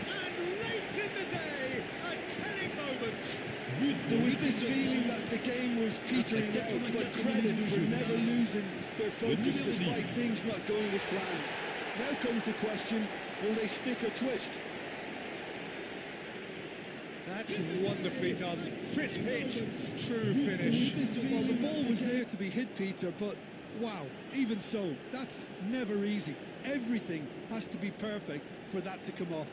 And late in the day, a telling moment! There was this feeling that the game was petering out, but credit for never losing their focus despite things not going as planned. Now comes the question, will they stick or twist? That's wonderfully done. Crisp hit, true finish. Well, the ball was there to be hit, Peter, but wow, even so, that's never easy. Everything has to be perfect for that to come off.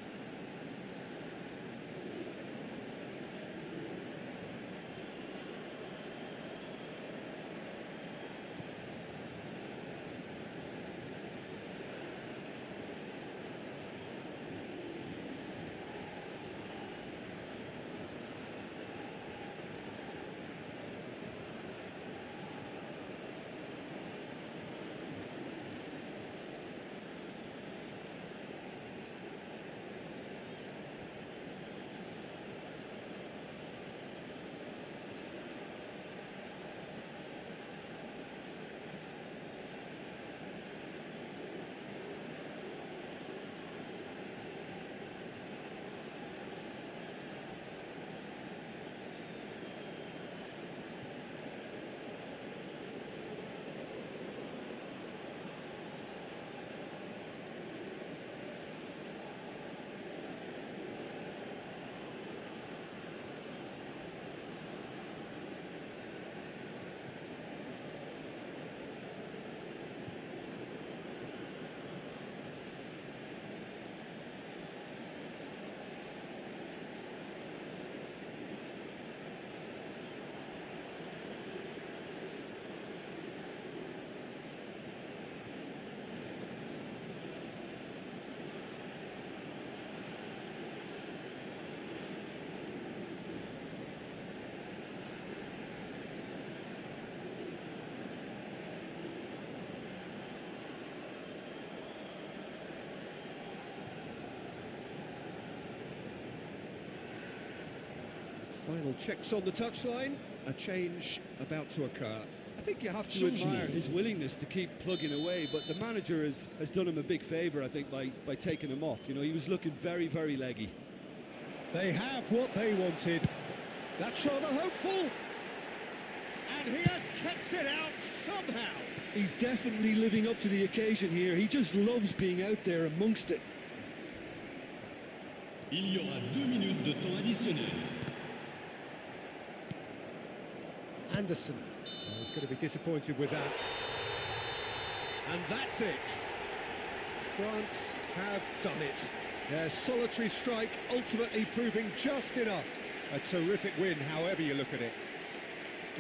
Final checks on the touchline. A change about to occur. I think you have to admire his willingness to keep plugging away, but the manager has done him a big favour, I think, by taking him off. You know, he was looking very, very leggy. They have what they wanted. That's rather hopeful. And he has kept it out somehow. He's definitely living up to the occasion here. He just loves being out there amongst it. Il y aura 2 minutes de temps additionnel. Anderson. Oh, he's going to be disappointed with that. And that's it. France have done it. Their solitary strike ultimately proving just enough. A terrific win, however you look at it.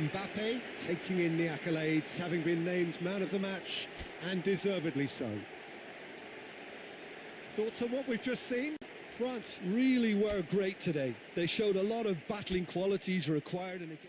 Mbappe taking in the accolades, having been named man of the match, and deservedly so. Thoughts on what we've just seen? France really were great today. They showed a lot of battling qualities required in a game.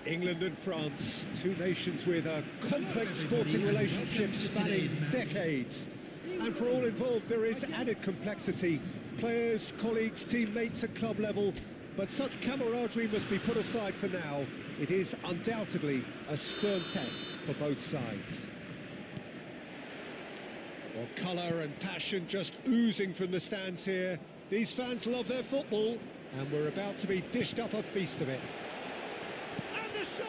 England and France, two nations with a complex sporting relationship spanning decades. And for all involved, there is added complexity. Players, colleagues, teammates at club level. But such camaraderie must be put aside for now. It is undoubtedly a stern test for both sides. Well, colour and passion just oozing from the stands here. These fans love their football, and we're about to be dished up a feast of it. And the shot!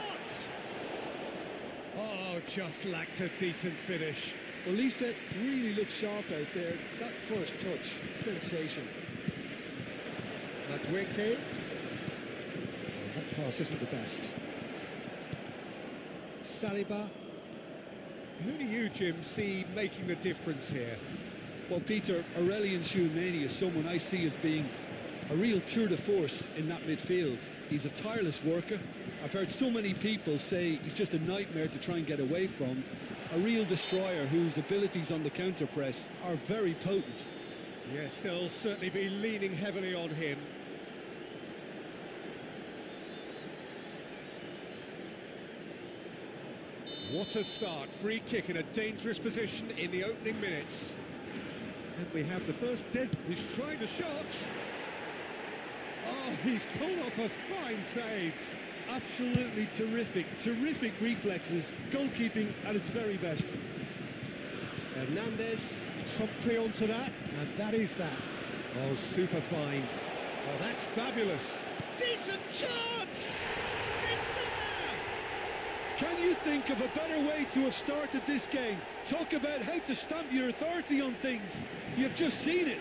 Oh, just lacked a decent finish. Well, Lisa really looked sharp out there. That first touch, sensation. Madwicke. That pass isn't the best. Saliba. Who do you, Jim, see making the difference here? Well, Peter, Aurelien Tchouameni is someone I see as being a real tour de force in that midfield. He's a tireless worker. I've heard so many people say he's just a nightmare to try and get away from. A real destroyer whose abilities on the counter-press are very potent. Yes, they'll certainly be leaning heavily on him. What a start. Free kick in a dangerous position in the opening minutes. And we have the first dead. He's trying the shot. Oh, he's pulled off a fine save. Absolutely terrific. Terrific reflexes. Goalkeeping at its very best. Hernandez promptly onto that, and that is that. Oh, super find. Oh, that's fabulous. Decent chance! It's there! Can you think of a better way to have started this game? Talk about how to stamp your authority on things. You've just seen it.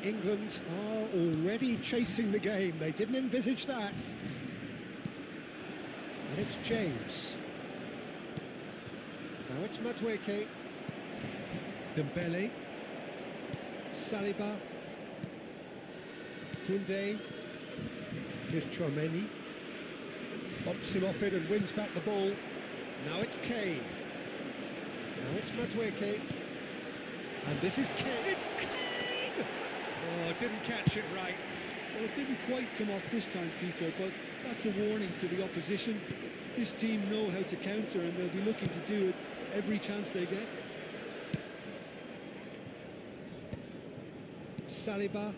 England are already chasing the game. They didn't envisage that. And it's James. Now it's Madwicke. Dembele. Saliba. Koundé. Here's Chouameni. Bumps him off it and wins back the ball. Now it's Kane. Now it's Madueke. And this is Kane. It's Kane! Oh, didn't catch it right. Well, it didn't quite come off this time, Peter, but that's a warning to the opposition. This team know how to counter, and they'll be looking to do it every chance they get. Saliba.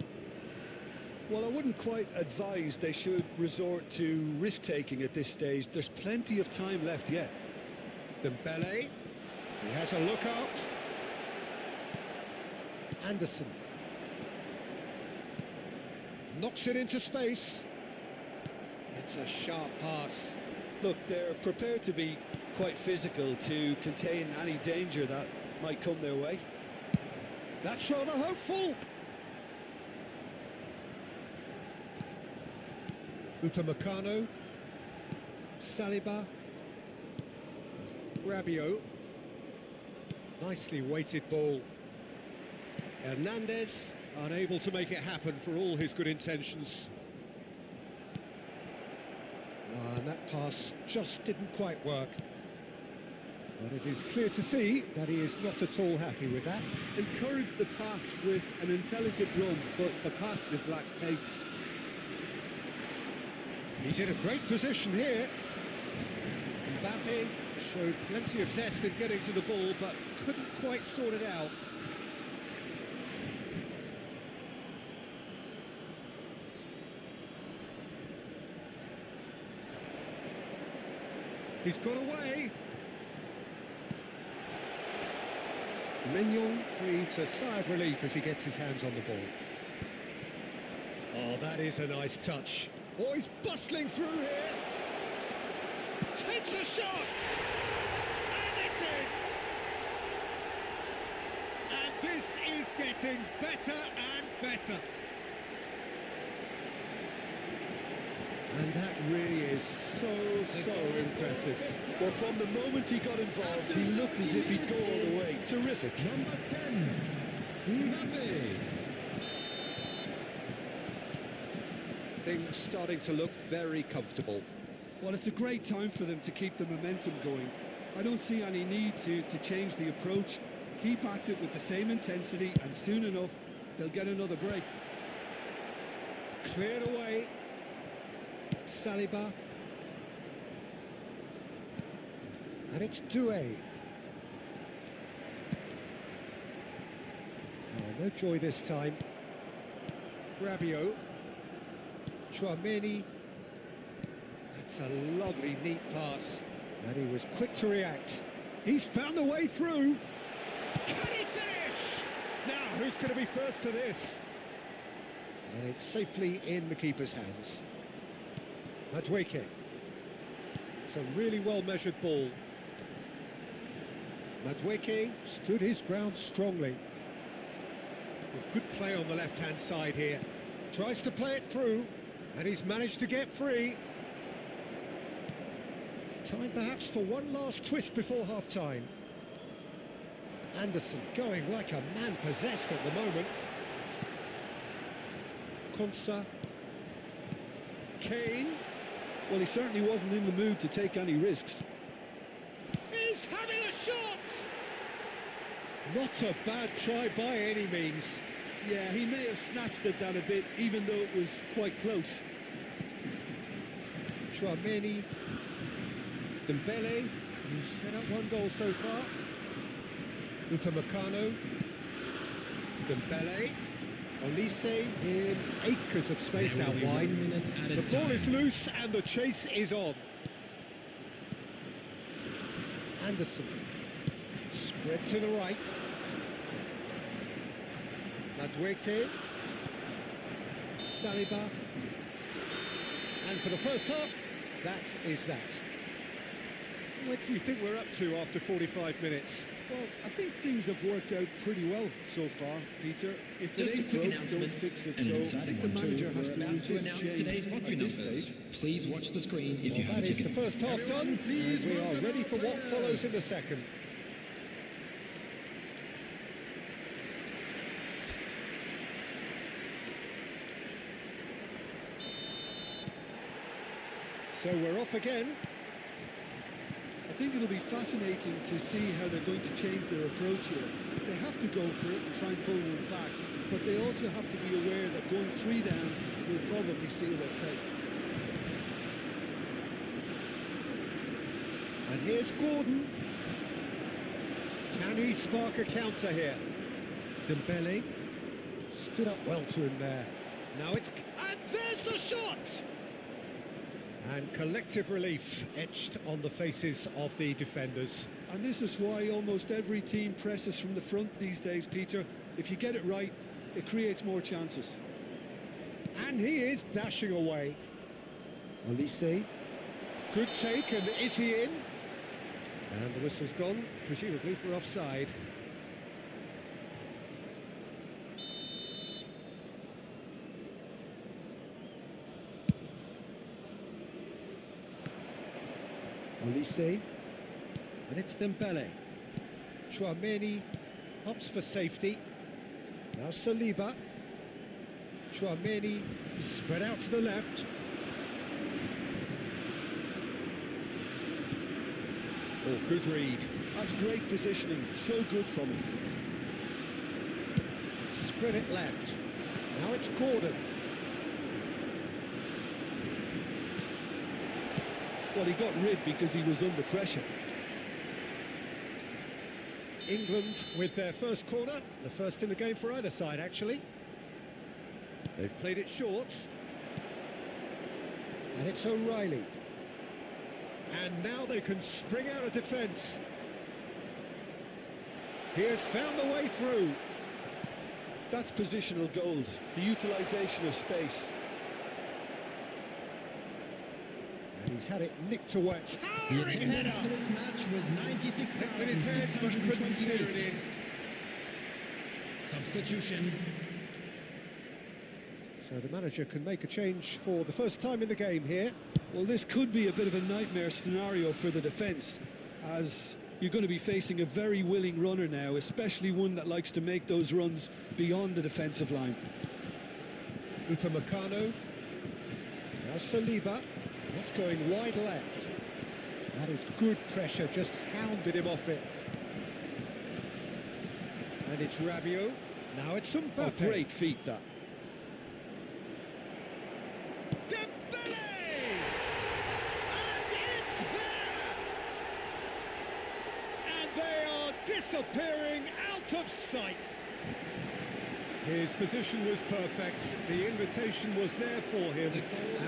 Well, I wouldn't quite advise they should resort to risk-taking at this stage. There's plenty of time left yet. Dembele. He has a look out. Anderson. Knocks it into space. It's a sharp pass. Look, they're prepared to be quite physical to contain any danger that might come their way. That's rather hopeful. Upamecano. Saliba. Rabiot. Nicely weighted ball. Hernandez, unable to make it happen for all his good intentions. And that pass just didn't quite work. But it is clear to see that he is not at all happy with that. Encourage the pass with an intelligent run, but the pass just lacked pace. He's in a great position here. Mbappe showed plenty of zest in getting to the ball, but couldn't quite sort it out. He's got away. Mignon breathes a sigh of relief as he gets his hands on the ball. Oh, that is a nice touch. Oh, he's bustling through here. Takes a shot. And it's in. And this is getting better and better. And that really is so impressive. Well, from the moment he got involved, he looked as if he'd go all the way. Terrific. Number 10, Mbappe. Things starting to look very comfortable. Well, it's a great time for them to keep the momentum going. I don't see any need to change the approach. Keep at it with the same intensity, and soon enough, they'll get another break. Cleared away. Saliba. And it's Doué. Oh, no joy this time. Rabiot. Chouameni. That's a lovely, neat pass. And he was quick to react. He's found the way through. Can he finish? Now, who's going to be first to this? And it's safely in the keeper's hands. Madueke. It's a really well-measured ball. Madueke stood his ground strongly. Good play on the left-hand side here. Tries to play it through, and he's managed to get free. Time perhaps for one last twist before half-time. Anderson going like a man possessed at the moment. Konsa. Kane. Well, he certainly wasn't in the mood to take any risks. He's having a shot! Not a bad try by any means. Yeah, he may have snatched it down a bit, even though it was quite close. Chouameni. Dembele, who's set up one goal so far. Upamecano. Dembele. Olise in acres of space There will out be 1 wide. minute at a The ball time. is loose and the chase is on. Anderson. Spread to the right. Madueke. Saliba. And for the first half, that is that. What do you think we're up to after 45 minutes? Well, I think things have worked out pretty well so far, Peter. If it Just a ain't quick broke, announcement, don't fix it. and So an I exciting think the one too. manager has We're to about to resist announce change today's lottery at this numbers. stage. Please watch the screen if you Well, have a that is ticket. the first half Everyone, done, please and we are welcome ready our for what players. follows in the second. So we're off again. I think it'll be fascinating to see how they're going to change their approach here. They have to go for it and try and pull one back, but they also have to be aware that going 3 down will probably seal their fate. And here's Gordon. Can he spark a counter here? Dembele stood up well to him there. Now it's... and there's the shot! And collective relief etched on the faces of the defenders. And this is why almost every team presses from the front these days, Peter. If you get it right, it creates more chances. And he is dashing away. Olise. Good take, and is he in? And the whistle's gone, presumably for offside. Olise, and it's Dembele. Chouameni opts for safety. Now Saliba. Chouameni spread out to the left. Oh, good read. That's great positioning, so good from him. Spread it left. Now it's Gordon. Well, he got rid because he was under pressure. England with their first corner, the first in the game for either side, actually. They've played it short. And it's O'Reilly. And now they can spring out of defence. He has found the way through. That's positional gold, the utilisation of space. And he's had it nicked away. The Towering header! attendance for this match was Hit with his head, but couldn't steer it 96,628. in. Substitution. So the manager can make a change for the first time in the game here. Well, this could be a bit of a nightmare scenario for the defence, as you're going to be facing a very willing runner now, especially one that likes to make those runs beyond the defensive line. Upamecano. Now Saliba. That's going wide left. That is good pressure, just hounded him off it. And it's Rabiot. Now it's Mbappe. Oh, great feat, that. Dembele! And it's there! And they are disappearing out of sight. His position was perfect, the invitation was there for him,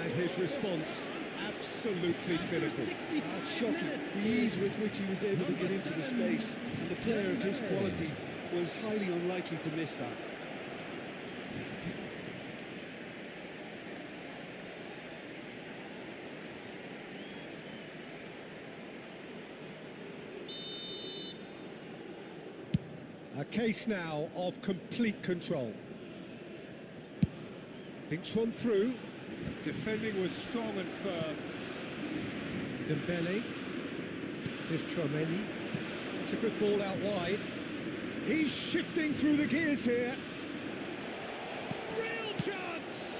and his response absolutely clinical. That's shocking. The ease with which he was able to get into the space, and the player of his quality was highly unlikely to miss that. A case now of complete control. Thinks one through. Defending was strong and firm. Dembele. Here's Chouameni. It's a good ball out wide. He's shifting through the gears here. Real chance!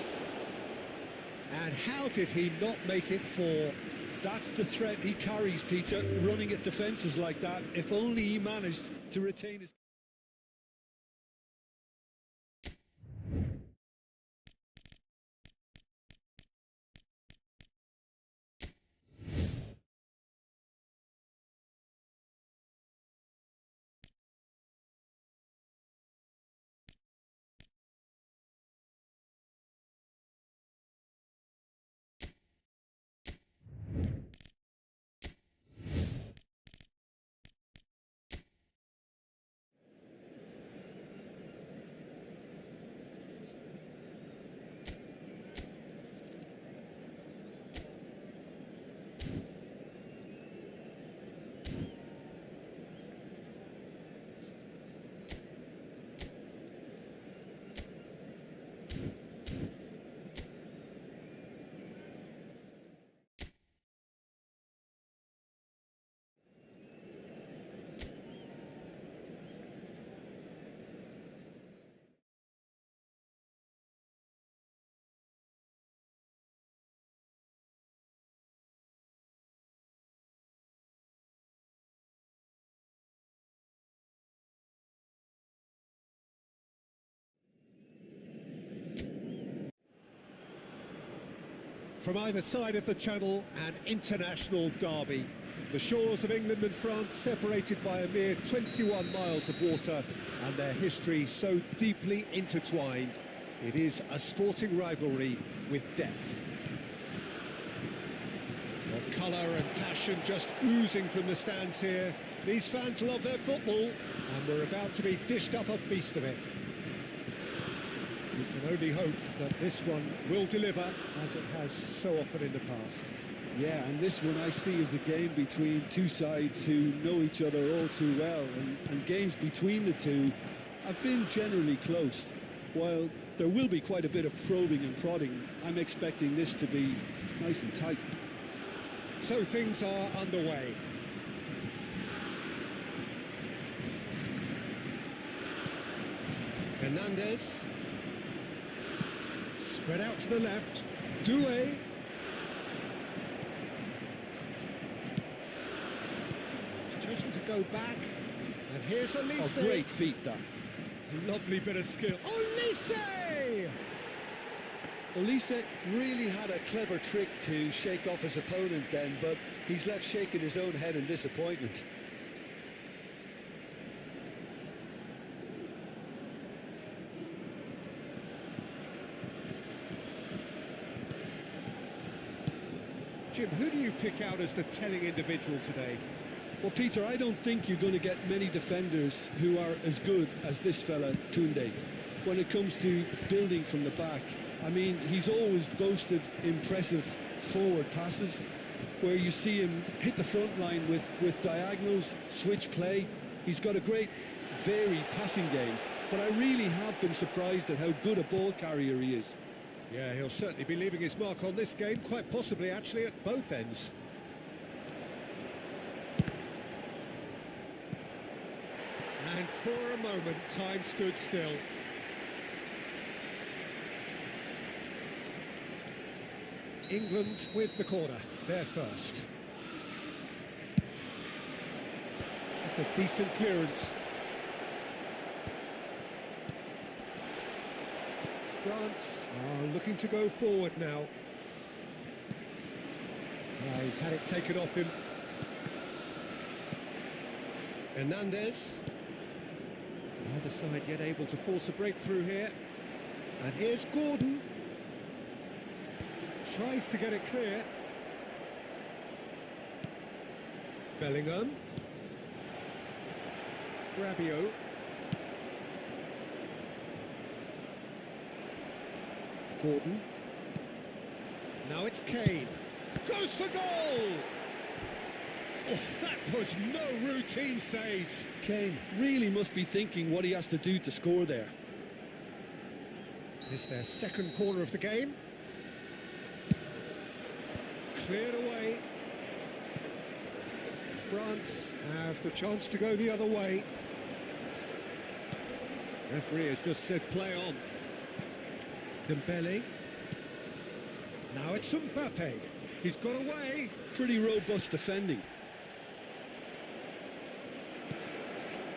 And how did he not make it 4? That's the threat he carries, Peter, running at defences like that. If only he managed to retain his... From either side of the channel, an international derby. The shores of England and France separated by a mere 21 miles of water, and their history so deeply intertwined. It is a sporting rivalry with depth. Well, colour and passion just oozing from the stands here. These fans love their football, and we're about to be dished up a feast of it. We can only hope that this one will deliver, as it has so often in the past. Yeah, and this one I see as a game between two sides who know each other all too well, and games between the two have been generally close. While there will be quite a bit of probing and prodding, I'm expecting this to be nice and tight. So things are underway. Hernandez. Spread out to the left. Doué. He's chosen to go back. And here's Elise. Oh, great feat, that. Lovely bit of skill. Elise! Elise really had a clever trick to shake off his opponent then, but he's left shaking his own head in disappointment. Jim, who do you pick out as the telling individual today? Well, Peter, I don't think you're going to get many defenders who are as good as this fella, Koundé. When it comes to building from the back, I mean, he's always boasted impressive forward passes, where you see him hit the front line with diagonals, switch play. He's got a great, varied passing game, but I really have been surprised at how good a ball carrier he is. Yeah, he'll certainly be leaving his mark on this game, quite possibly actually at both ends. And for a moment, time stood still. England with the corner, they're first. That's a decent clearance. France are looking to go forward now. He's had it taken off him. Hernandez. Either side yet able to force a breakthrough here. And here's Gordon. Tries to get it clear. Bellingham. Rabiot. Gordon. Now it's Kane. Goes for goal! Oh, that was no routine save. Kane really must be thinking what he has to do to score there. It's their second corner of the game. Cleared away. France have the chance to go the other way. Referee has just said play on. Dembele. Now it's Mbappe. He's got away. Pretty robust defending.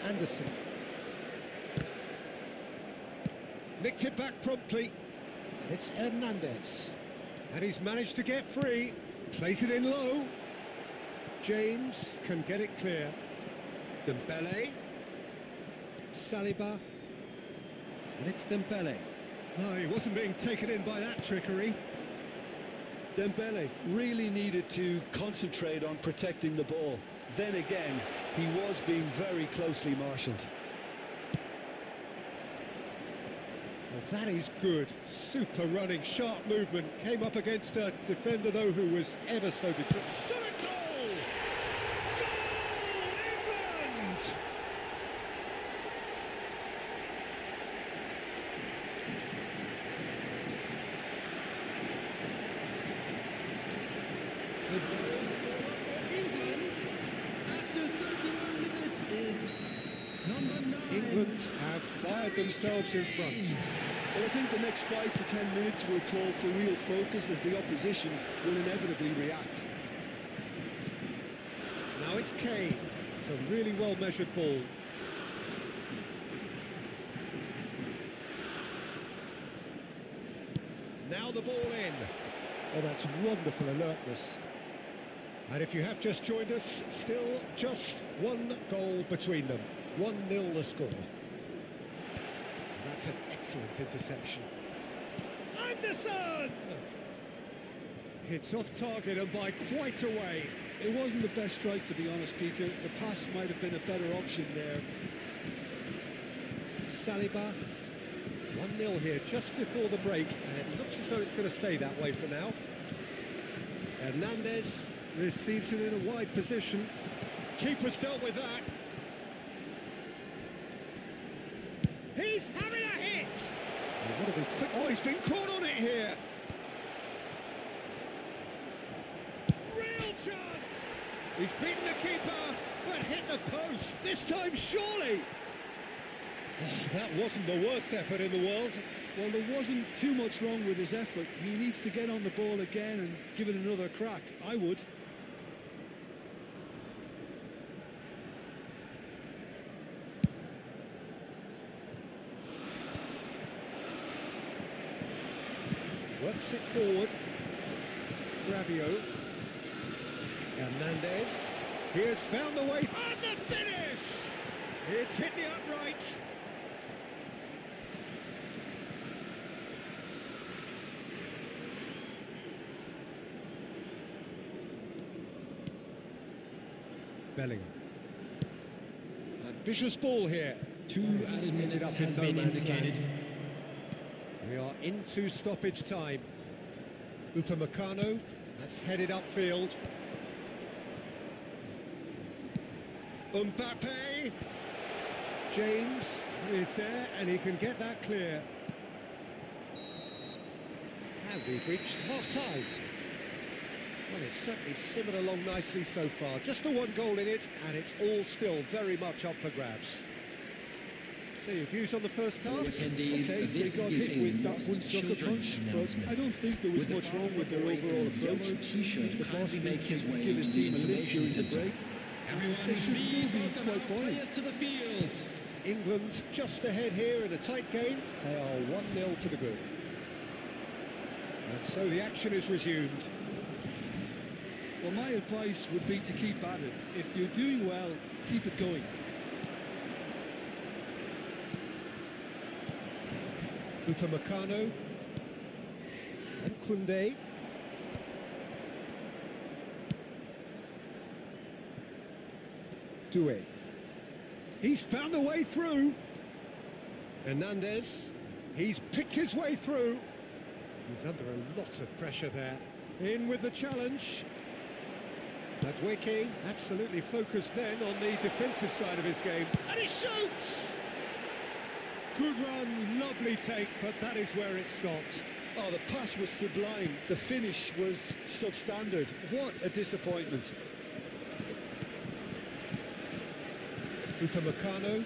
Anderson. Nicked it back promptly. It's Hernandez. And he's managed to get free. Plays it in low. James can get it clear. Dembele. Saliba. And it's Dembele. No, he wasn't being taken in by that trickery. Dembele really needed to concentrate on protecting the ball. Then again, he was being very closely marshalled. Well, that is good. Super running, sharp movement. Came up against a defender, though, who was ever so determined. Shot a goal! Goal, England! England, after 31 minutes, is number 9. England have fired themselves in front. Well, I think the next 5 to 10 minutes will call for real focus as the opposition will inevitably react. Now it's Kane. It's a really well-measured ball. Now the ball in. Oh, that's wonderful alertness. And if you have just joined us, still just one goal between them. 1-0 the score. That's an excellent interception. Anderson! It's off target and by quite a way. It wasn't the best strike, to be honest, Peter. The pass might have been a better option there. Saliba. 1-0 here just before the break, and it looks as though it's going to stay that way for now. Hernandez receives it in a wide position. Keeper's dealt with that. He's having a hit! Oh, what a big quick... Oh, he's been caught on it here. Real chance! He's beaten the keeper, but hit the post. This time, surely! Oh, that wasn't the worst effort in the world. Well, there wasn't too much wrong with his effort. He needs to get on the ball again and give it another crack. I would. Works it forward. Rabiot. Hernandez. He has found the way. And the finish! It's hit the upright. Bellingham. Ambitious ball here. 2 added minutes up in has no been man's indicated. land. We are into stoppage time. Upamecano, that's headed upfield. Mbappe. James is there and he can get that clear. And we've reached half-time. Well, it's certainly simmered along nicely so far. Just the one goal in it, and it's all still very much up for grabs. So your views on the first half? Okay, they got hit with that one sucker punch, but I don't think there was much wrong with their overall approach. The boss needs to give his team a lift during the break. They should still be quite buoyant. To the field. England just ahead here in a tight game. They are 1-0 to the good. And so the action is resumed. Well, my advice would be to keep at it. If you're doing well, keep it going. Upamecano. And Koundé. Doué. He's found a way through. Hernandez. He's picked his way through. He's under a lot of pressure there. In with the challenge. Madueke absolutely focused then on the defensive side of his game. And he shoots! Good run, lovely take, but that is where it stopped. Oh, the pass was sublime. The finish was substandard. What a disappointment. Upamecano.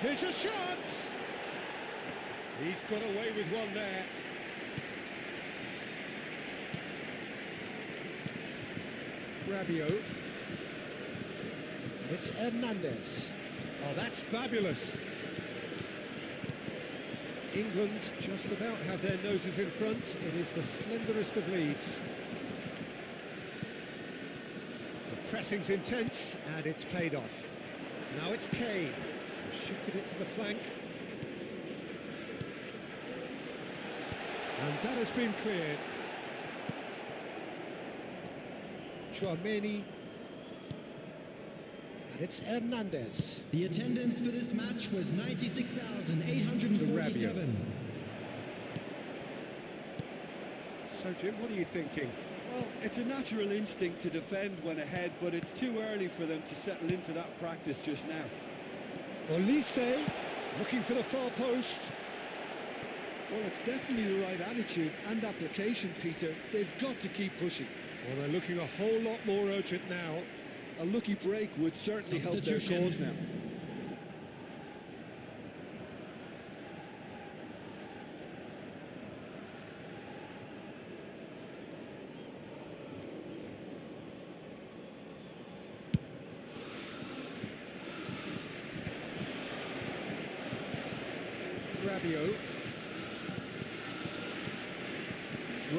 Here's a chance! He's got away with one there. Rabiot. It's Hernandez. Oh, that's fabulous. England just about have their noses in front. It is the slenderest of leads. The pressing's intense and it's paid off. Now it's Kane. Shifted it to the flank. And that has been cleared. Chouameni. And it's Hernandez. The attendance for this match was 96,847. So, Jim, what are you thinking? Well, it's a natural instinct to defend when ahead, but it's too early for them to settle into that practice just now. Olise, looking for the far post. Well, it's definitely the right attitude and application, Peter. They've got to keep pushing. Well, they're looking a whole lot more urgent now. A lucky break would certainly help their cause now. Rabiot.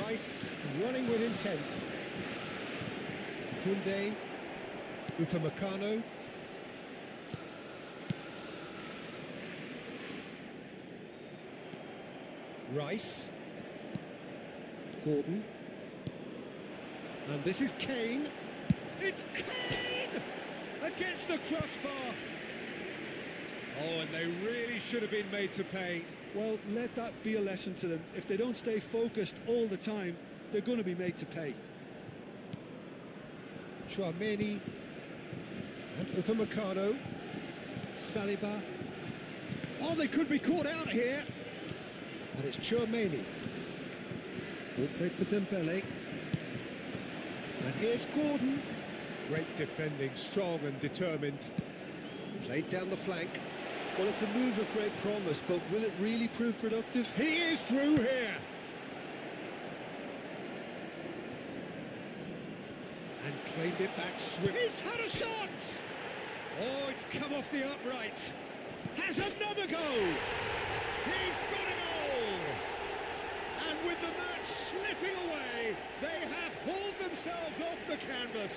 Rice running with intent. Kunde, Upamecano. Rice. Gordon. And this is Kane. It's Kane! Against the crossbar. Oh, and they really should have been made to pay. Well, let that be a lesson to them. If they don't stay focused all the time, they're going to be made to pay. Chouameni and Upamecano. Saliba. Oh, they could be caught out here. And it's Chouameni. Ball played for Dembele. And here's Gordon. Great defending, strong and determined. Played down the flank. Well, it's a move of great promise, but will it really prove productive? He is through here. And claimed it back swiftly. He's had a shot! Oh, it's come off the upright. Has another go! He's got a goal! And with the match slipping away, they have hauled themselves off the canvas.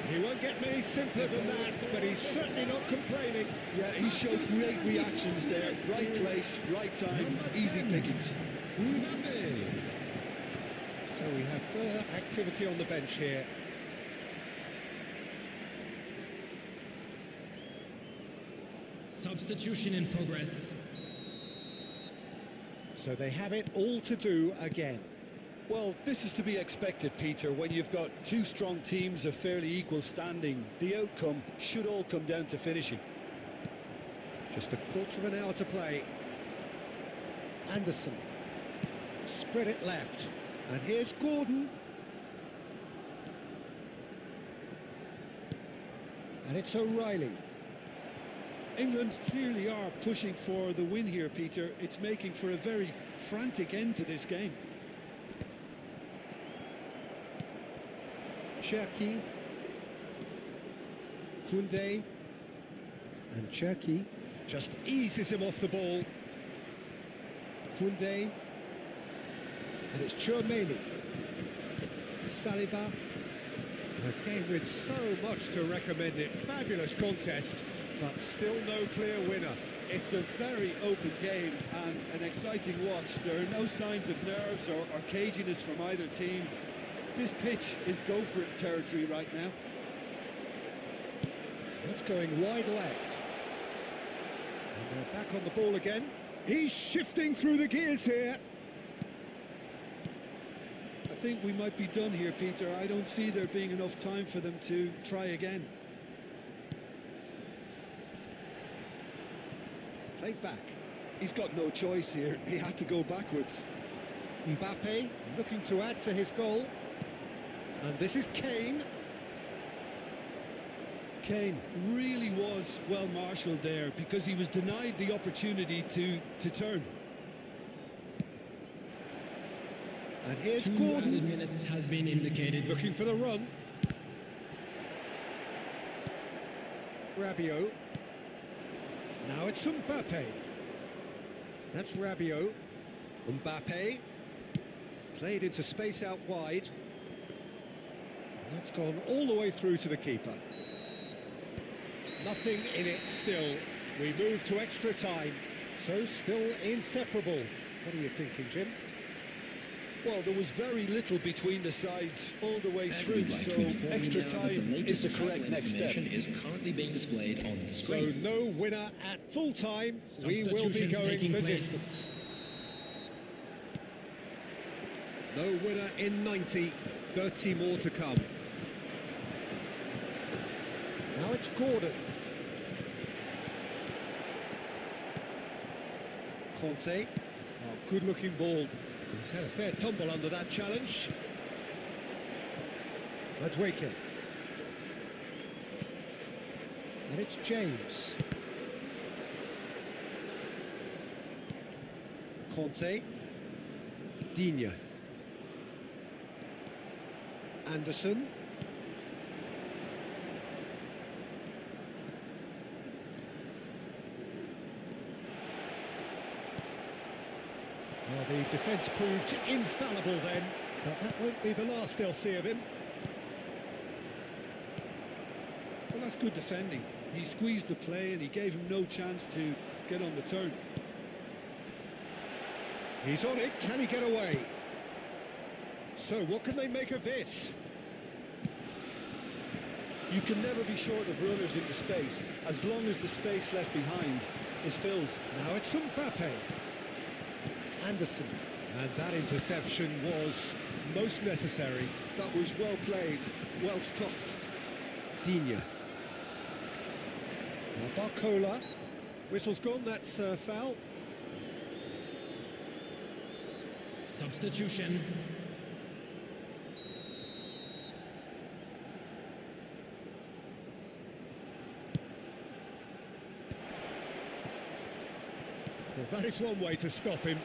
He won't get many simpler than that, but he's certainly not complaining. Yeah, he showed great reactions there. Right place, right time, easy pickings. So we have further activity on the bench here. Substitution in progress. So they have it all to do again. Well, this is to be expected, Peter. When you've got two strong teams of fairly equal standing, the outcome should all come down to finishing. Just a quarter of an hour to play. Anderson. Spread it left. And here's Gordon. And it's O'Reilly. England clearly are pushing for the win here, Peter. It's making for a very frantic end to this game. Cherki. Kunde. And Cherki just eases him off the ball. Kunde. And it's Chouameni. Saliba. A game with so much to recommend it. Fabulous contest, but still no clear winner. It's a very open game and an exciting watch. There are no signs of nerves or caginess from either team. This pitch is go-for-it territory right now. That's going wide left. And they're back on the ball again. He's shifting through the gears here. I think we might be done here, Peter. I don't see there being enough time for them to try again. Played back. He's got no choice here. He had to go backwards. Mbappe looking to add to his goal. And this is Kane. Kane really was well marshalled there because he was denied the opportunity to turn. And here's 2 Gordon. added minutes has been indicated. Looking for the run. Rabiot. Now it's Mbappe. That's Rabiot. Mbappe. Played into space out wide. That's gone all the way through to the keeper. Nothing in it still. We move to extra time. So still inseparable. What are you thinking, Jim? Well, there was very little between the sides all the way through, so extra time is the correct next step. Is currently being displayed on the So screen. no winner at full time. We will be Substitutions going taking the place. distance. No winner in 90. 30 more to come. Now it's Gordon. Conte. Oh, good-looking ball. He's had a fair tumble under that challenge. Madueke. And it's James. Conte. Digne. Anderson. Well, the defence proved infallible then, but that won't be the last they'll see of him. Well, that's good defending. He squeezed the play and he gave him no chance to get on the turn. He's on it, can he get away? So what can they make of this? You can never be short of runners in the space, as long as the space left behind is filled. Now it's Mbappe. Anderson. And that interception was most necessary. That was well played, well stopped. Digne. Now Barcola. Whistle's gone, that's foul. Substitution. Well, that is one way to stop him.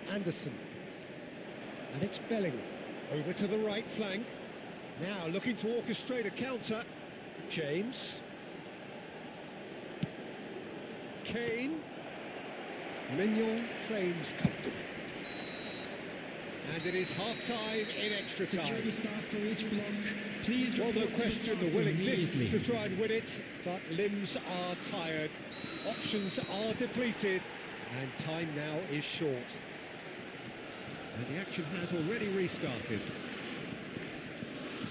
Anderson. And it's Bellingham. Over to the right flank. Now looking to orchestrate a counter. James. Kane. Mignon claims comfortably. And it is half-time in extra time. Security staff for each block. Please Well, no report to question the start will exists immediately. to try and win it, but limbs are tired, options are depleted, and time now is short. And the action has already restarted.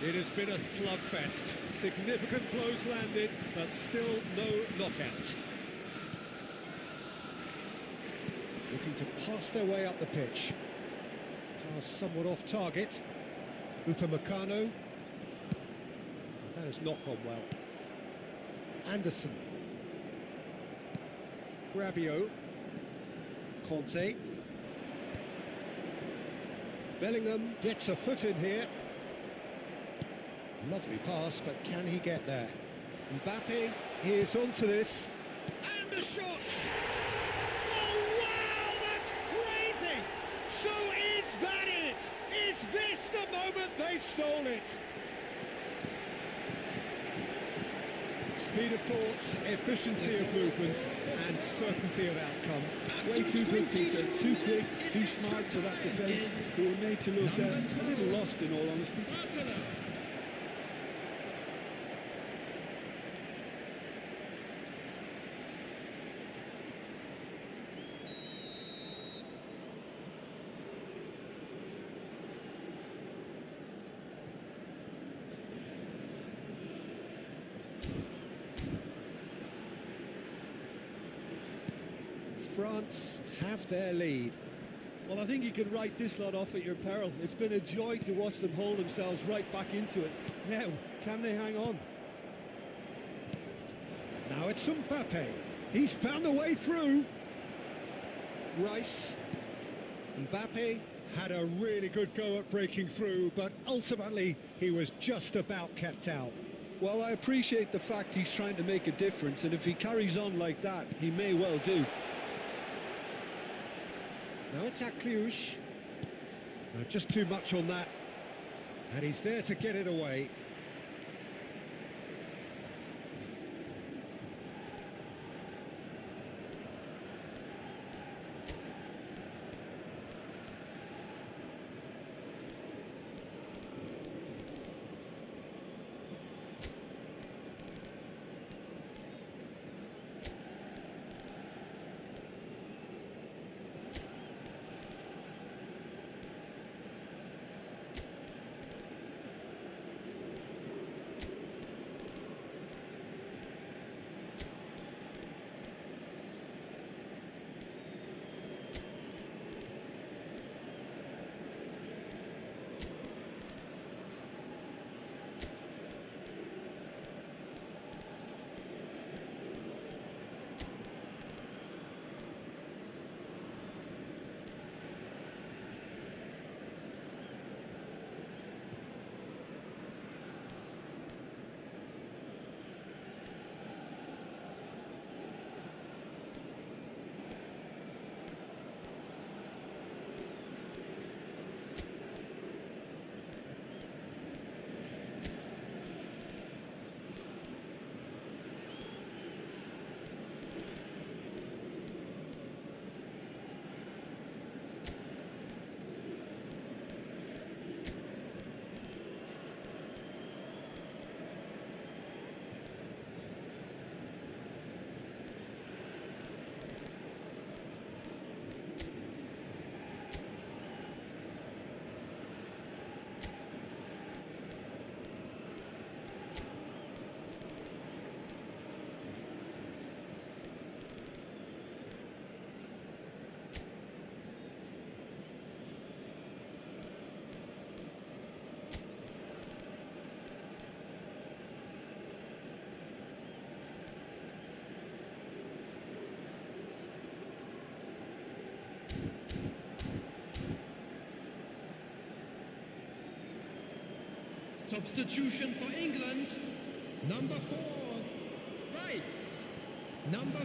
It has been a slugfest. Significant blows landed, but still no knockouts. Looking to pass their way up the pitch. Pass somewhat off target. Upamecano. That has not gone well. Anderson. Rabiot. Conte. Bellingham gets a foot in here. Lovely pass, but can he get there? Mbappe is onto this. And the shot! Oh, wow, that's crazy! So is that it? Is this the moment they stole it? Speed of thought, efficiency of movement, and certainty of outcome. Way too good, Peter. Too quick, too smart for that defence. They were made to look a little lost, in all honesty. France have their lead. Well, I think you can write this lot off at your peril. It's been a joy to watch them hold themselves right back into it. Now, can they hang on? Now it's Mbappe. He's found a way through. Rice. Mbappe had a really good go at breaking through, but ultimately he was just about kept out. Well, I appreciate the fact he's trying to make a difference, and if he carries on like that, he may well do. Now it's Akliouche. Just too much on that. And he's there to get it away. Substitution for England. Number 4, Rice. Number 5,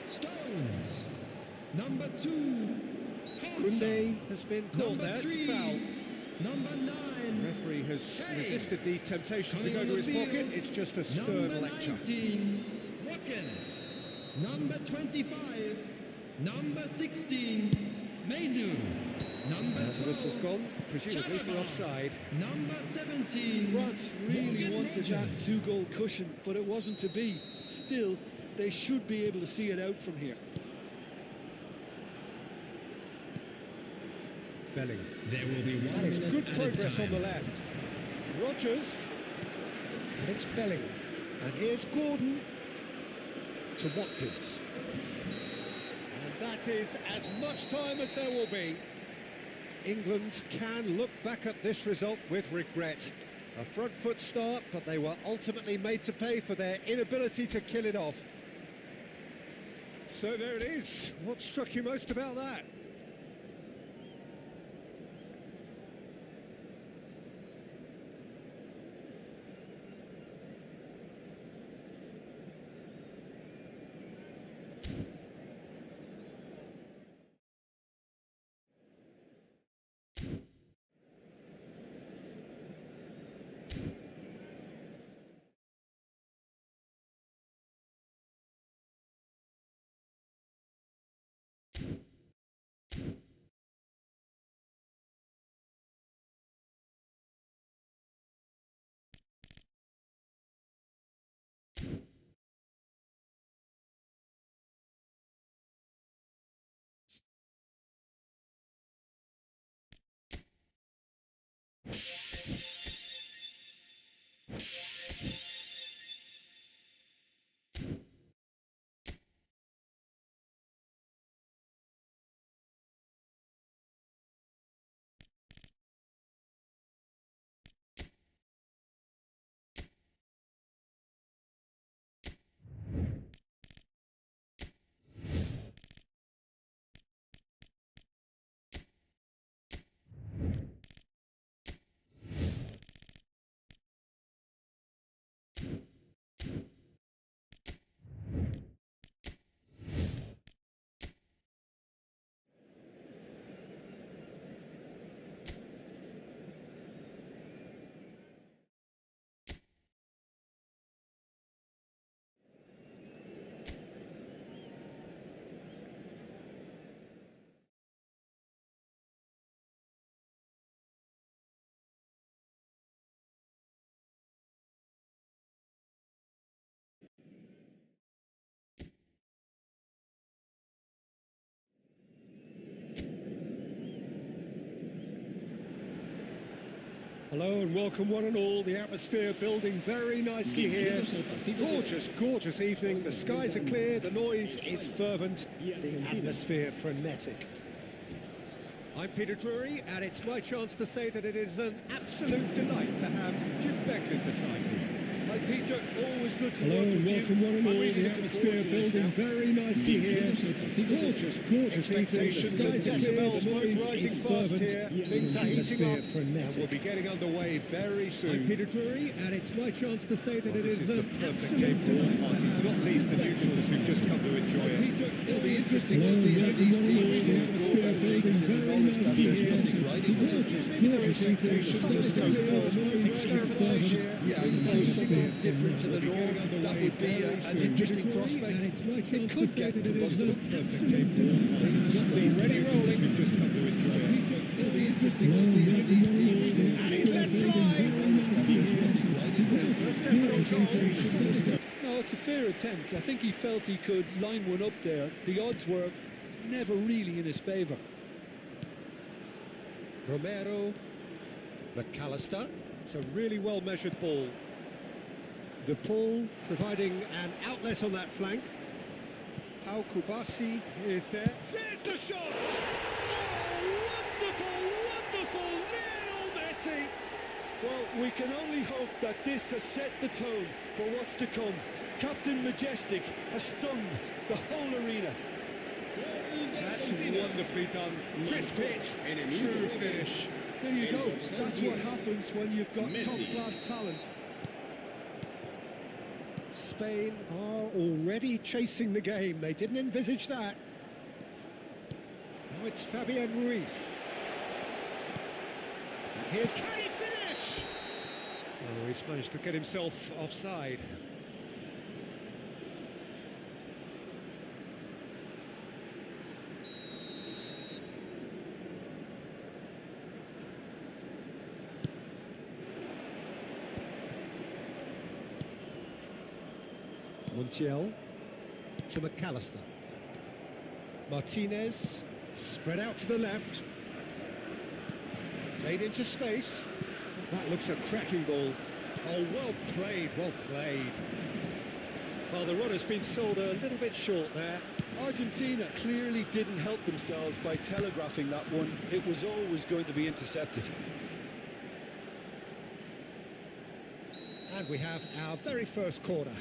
Stones. Number 2, Kunde has been called there. It's a foul. Number 9, The referee has Kane. resisted the temptation to Coming go on to the his field, pocket. It's just a stern Number lecture. 19, Watkins. Number 25, number 16, Mainu. Number And the 12, whistle's gone, presumably for Chalobah. offside. Number 17, France really Morgan wanted that Rogers. two-goal cushion, but it wasn't to be. Still, they should be able to see it out from here. Bellingham. There will be 1 That is minute good at a progress on time. the left. Rogers. And it's Bellingham. And here's Gordon to Watkins. And that is as much time as there will be. England can look back at this result with regret. A front foot start, but they were ultimately made to pay for their inability to kill it off. So there it is. What struck you most about that? Hello and welcome one and all. The atmosphere building very nicely here. Gorgeous, gorgeous evening. The skies are clear, the noise is fervent, the atmosphere frenetic. I'm Peter Drury, and it's my chance to say that it is an absolute delight to have Jim Beckley beside me. Hi Peter, always good to Hello work and with welcome you. one and I'm all. really The looking atmosphere forward to this building now. very nicely here. Gorgeous, gorgeous Expectations evening. and The skies are clear, decibels the both noise rising is fast fervent, here. Things are heating up, and frenetic. we'll be getting underway very soon. I'm Peter Drury, and it's my chance to say that Well, it this is is the an perfect game for all parties, not least the neutrals who've just come to enjoy it. Peter, it'll be interesting to see how these teams go about things in the knowledge that there's nothing riding with them. Maybe there is expectations and scope for experimentation. Yeah, I suppose something different to the norm, that would be an interesting prospect. It could get combustible. Already rolling. Who've just come to enjoy it. It'll be interesting to see how these teams go. And he's let fly. No, it's a fair attempt. I think he felt he could line one up there. The odds were never really in his favour. Romero, McAllister. It's a really well-measured ball. De Paul providing an outlet on that flank. Pau Kubasi is there. There's the shot! Oh, wonderful, wonderful, Lionel Messi! Well, we can only hope that this has set the tone for what's to come. Captain Majestic has stunned the whole arena. That's wonderfully done. Crisp hit, true finish. There you go. That's what happens when you've got top-class talent. Spain are already chasing the game. They didn't envisage that. Now it's Fabian Ruiz. And here's... Can he finish? Oh, he's managed to get himself offside. Montiel to McAllister. Martinez spread out to the left. Played into space. That looks a cracking ball. Oh, well played, well played. Well, the run has been sold a little bit short there. Argentina clearly didn't help themselves by telegraphing that one. It was always going to be intercepted. And we have our very first corner.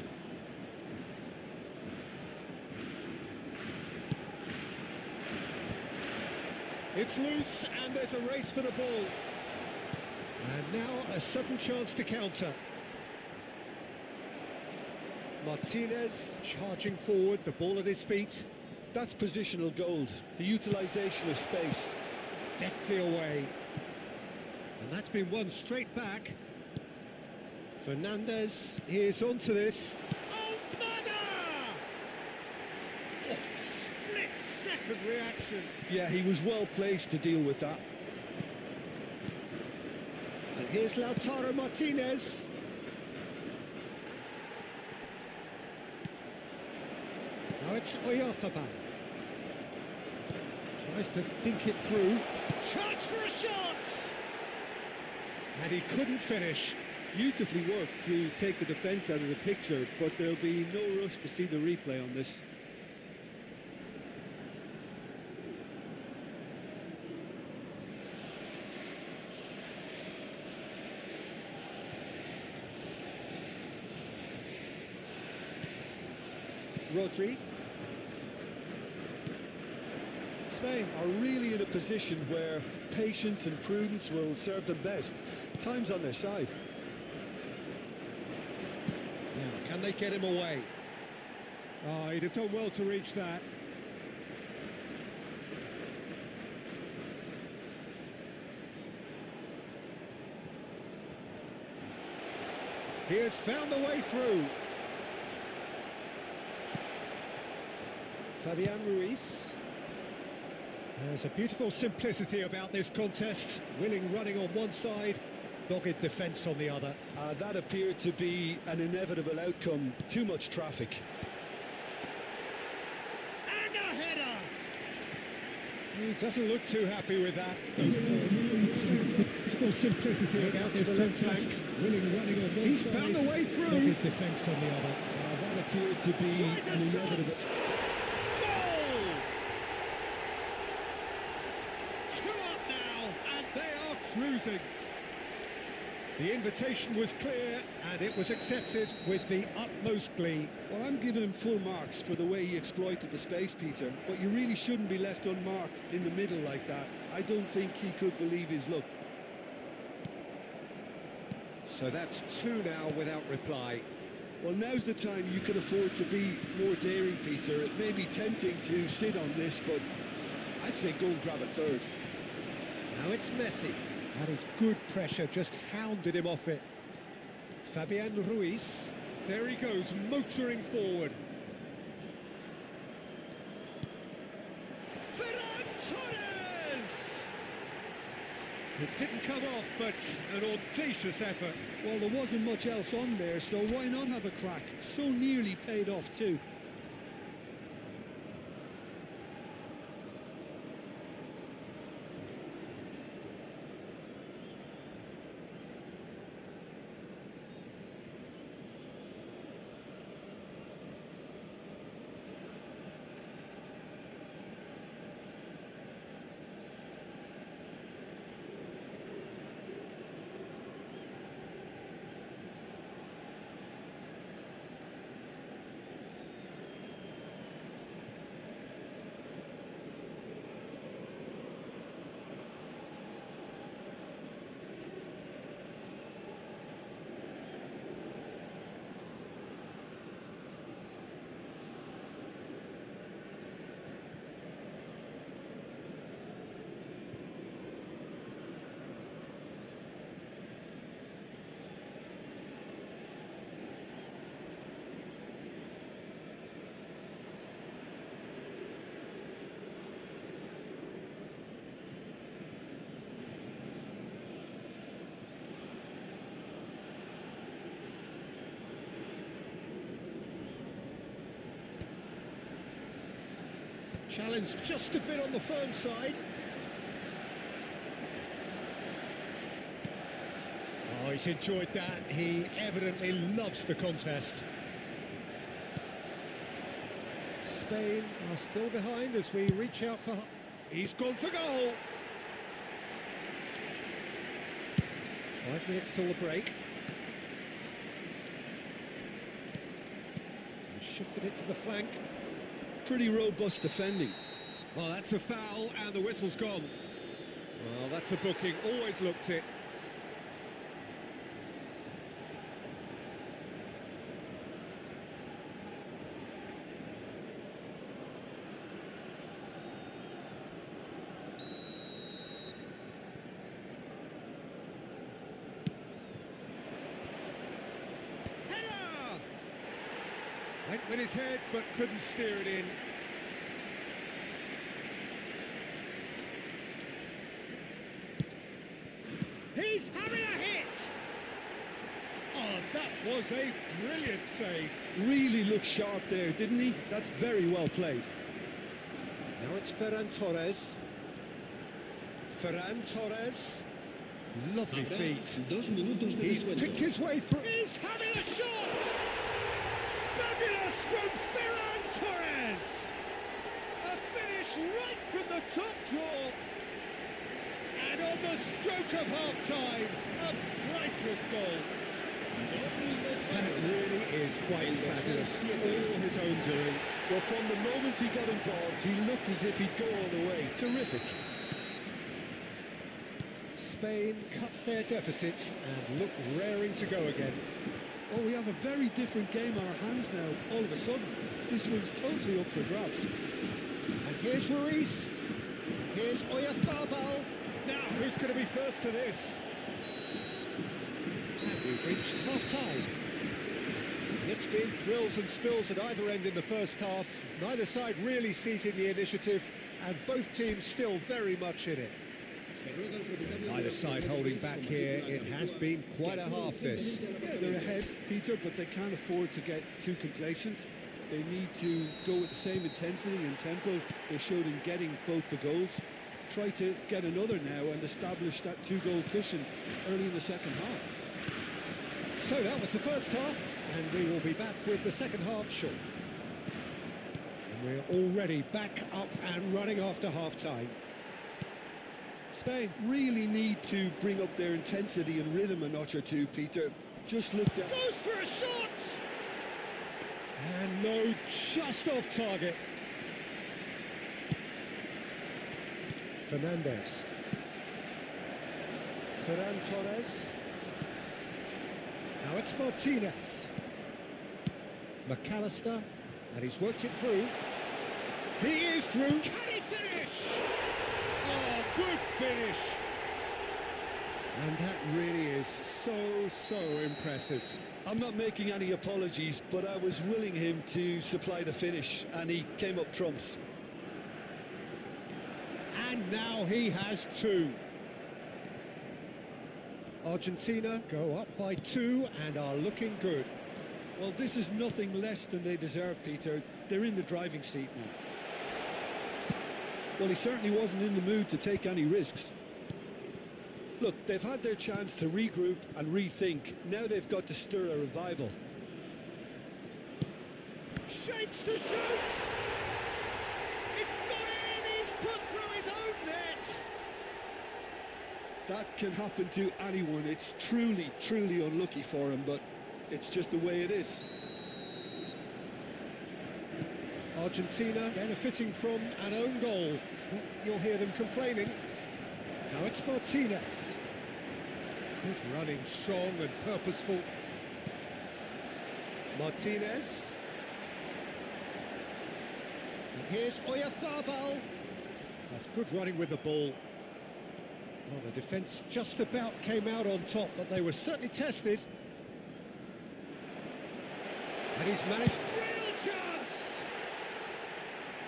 It's loose, and there's a race for the ball. And now a sudden chance to counter. Martinez charging forward, the ball at his feet. That's positional gold, the utilisation of space. Deftly away. And that's been won straight back. Fernandez, here's onto this. Oh, Mada! Oh, split-second reaction. Yeah, he was well placed to deal with that. And here's Lautaro Martinez. Now it's Oyarzabal. Tries to dink it through. Chance for a shot! And he couldn't finish. Beautifully worked to take the defence out of the picture, but there'll be no rush to see the replay on this. Rodri. Spain are really in a position where patience and prudence will serve them best. Time's on their side. Now, can they get him away? Oh, he'd have done well to reach that. He has found the way through. Fabian Ruiz. There's a beautiful simplicity about this contest. Willing running on one side, dogged defence on the other. That appeared to be an inevitable outcome. Too much traffic. And a header! He doesn't look too happy with that. Beautiful simplicity about this contest. Willing running on one side. He's found the way through. Dogged defence on the other. That appeared to be an inevitable... Cruising. The invitation was clear and it was accepted with the utmost glee. Well, I'm giving him full marks for the way he exploited the space, Peter, but you really shouldn't be left unmarked in the middle like that. I don't think he could believe his luck. So that's two now without reply. Well, now's the time you can afford to be more daring, Peter. It may be tempting to sit on this, but I'd say go and grab a third. Now it's Messi. That is good pressure, just hounded him off it. Fabian Ruiz. There he goes, motoring forward. Ferran Torres! It didn't come off, but an audacious effort. Well, there wasn't much else on there, so why not have a crack? So nearly paid off too. Challenge just a bit on the firm side. Oh, he's enjoyed that. He evidently loves the contest. Spain are still behind as we reach out for... He's gone for goal. 5 minutes till the break. He's shifted it to the flank. Pretty robust defending. Well, that's a foul and the whistle's gone. Well, that's a booking. Always looked it. Went with his head, but couldn't steer it in. He's having a hit! Oh, that was a brilliant save. Really looked sharp there, didn't he? That's very well played. Now it's Ferran Torres. Ferran Torres. Lovely feet. He's picked his way through. He's having a shot! Fabulous from Ferran Torres! A finish right from the top draw. And on the stroke of half-time, a priceless goal. That really is quite fabulous. All his own doing. Well, from the moment he got involved, he looked as if he'd go all the way. Terrific. Spain cut their deficits and look raring to go again. Oh, we have a very different game on our hands now, all of a sudden. This one's totally up for grabs. And here's Ruiz. Here's Oyarzabal. Now, who's going to be first to this? And we've reached half-time. It's been thrills and spills at either end in the first half. Neither side really seizing the initiative, and both teams still very much in it. Neither side holding back here. It has been quite a half, this. Yeah, they're ahead, Peter, but they can't afford to get too complacent. They need to go with the same intensity and tempo they showed in getting both the goals. Try to get another now and establish that two-goal cushion early in the second half. So that was the first half, and we will be back with the second half shortly. And we're already back up and running after half-time. Spain really need to bring up their intensity and rhythm a notch or two, Peter. Just look down. Goes for a shot! And no, just off target. Fernandez. Ferran Torres. Now it's Martinez. McAllister, and he's worked it through. He is through. Can he finish? Oh, good finish. And that really is so impressive. I'm not making any apologies, but I was willing him to supply the finish, and he came up trumps. And now he has two. Argentina go up by 2 and are looking good. Well, this is nothing less than they deserve, Peter. They're in the driving seat now. Well, he certainly wasn't in the mood to take any risks. Look, they've had their chance to regroup and rethink. Now they've got to stir a revival. Shapes to shoot! It's gone in! He's put through his own net! That can happen to anyone. It's truly unlucky for him, but it's just the way it is. Argentina benefiting from an own goal. You'll hear them complaining. Now it's Martinez. Good running, strong and purposeful. Martinez. And here's Oyarzabal. That's good running with the ball. Well, the defence just about came out on top, but they were certainly tested. And he's managed... Real chance!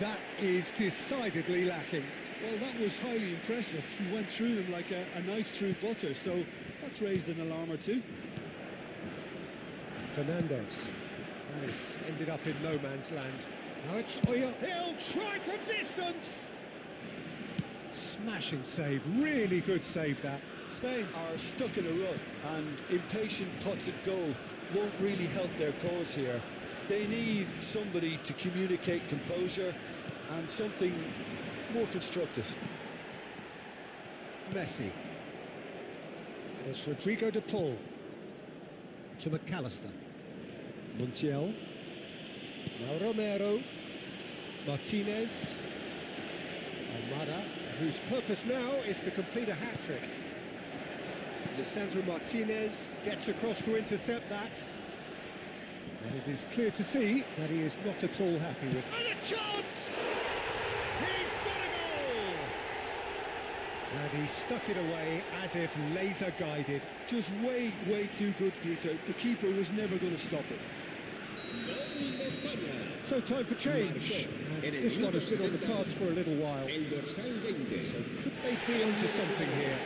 That is decidedly lacking. Well, that was highly impressive. He went through them like a knife through butter, so that's raised an alarm or two. Fernandez. That has ended up in no man's land. Now it's Oya. He'll try from distance. Smashing save, really good save that. Spain are stuck in a rut, and impatient putts at goal won't really help their cause here. They need somebody to communicate composure and something more constructive. Messi. And it's Rodrigo de Paul to McAllister. Montiel. Now Romero. Martinez. Almada, whose purpose now is to complete a hat-trick. Lisandro Martinez gets across to intercept that. And it is clear to see that he is not at all happy with. And a chance! He's got a goal! And he stuck it away as if laser guided. Just way too good, Peter. The keeper was never going to stop it. So time for change. And this one has been on the cards for a little while. So could they be onto something here?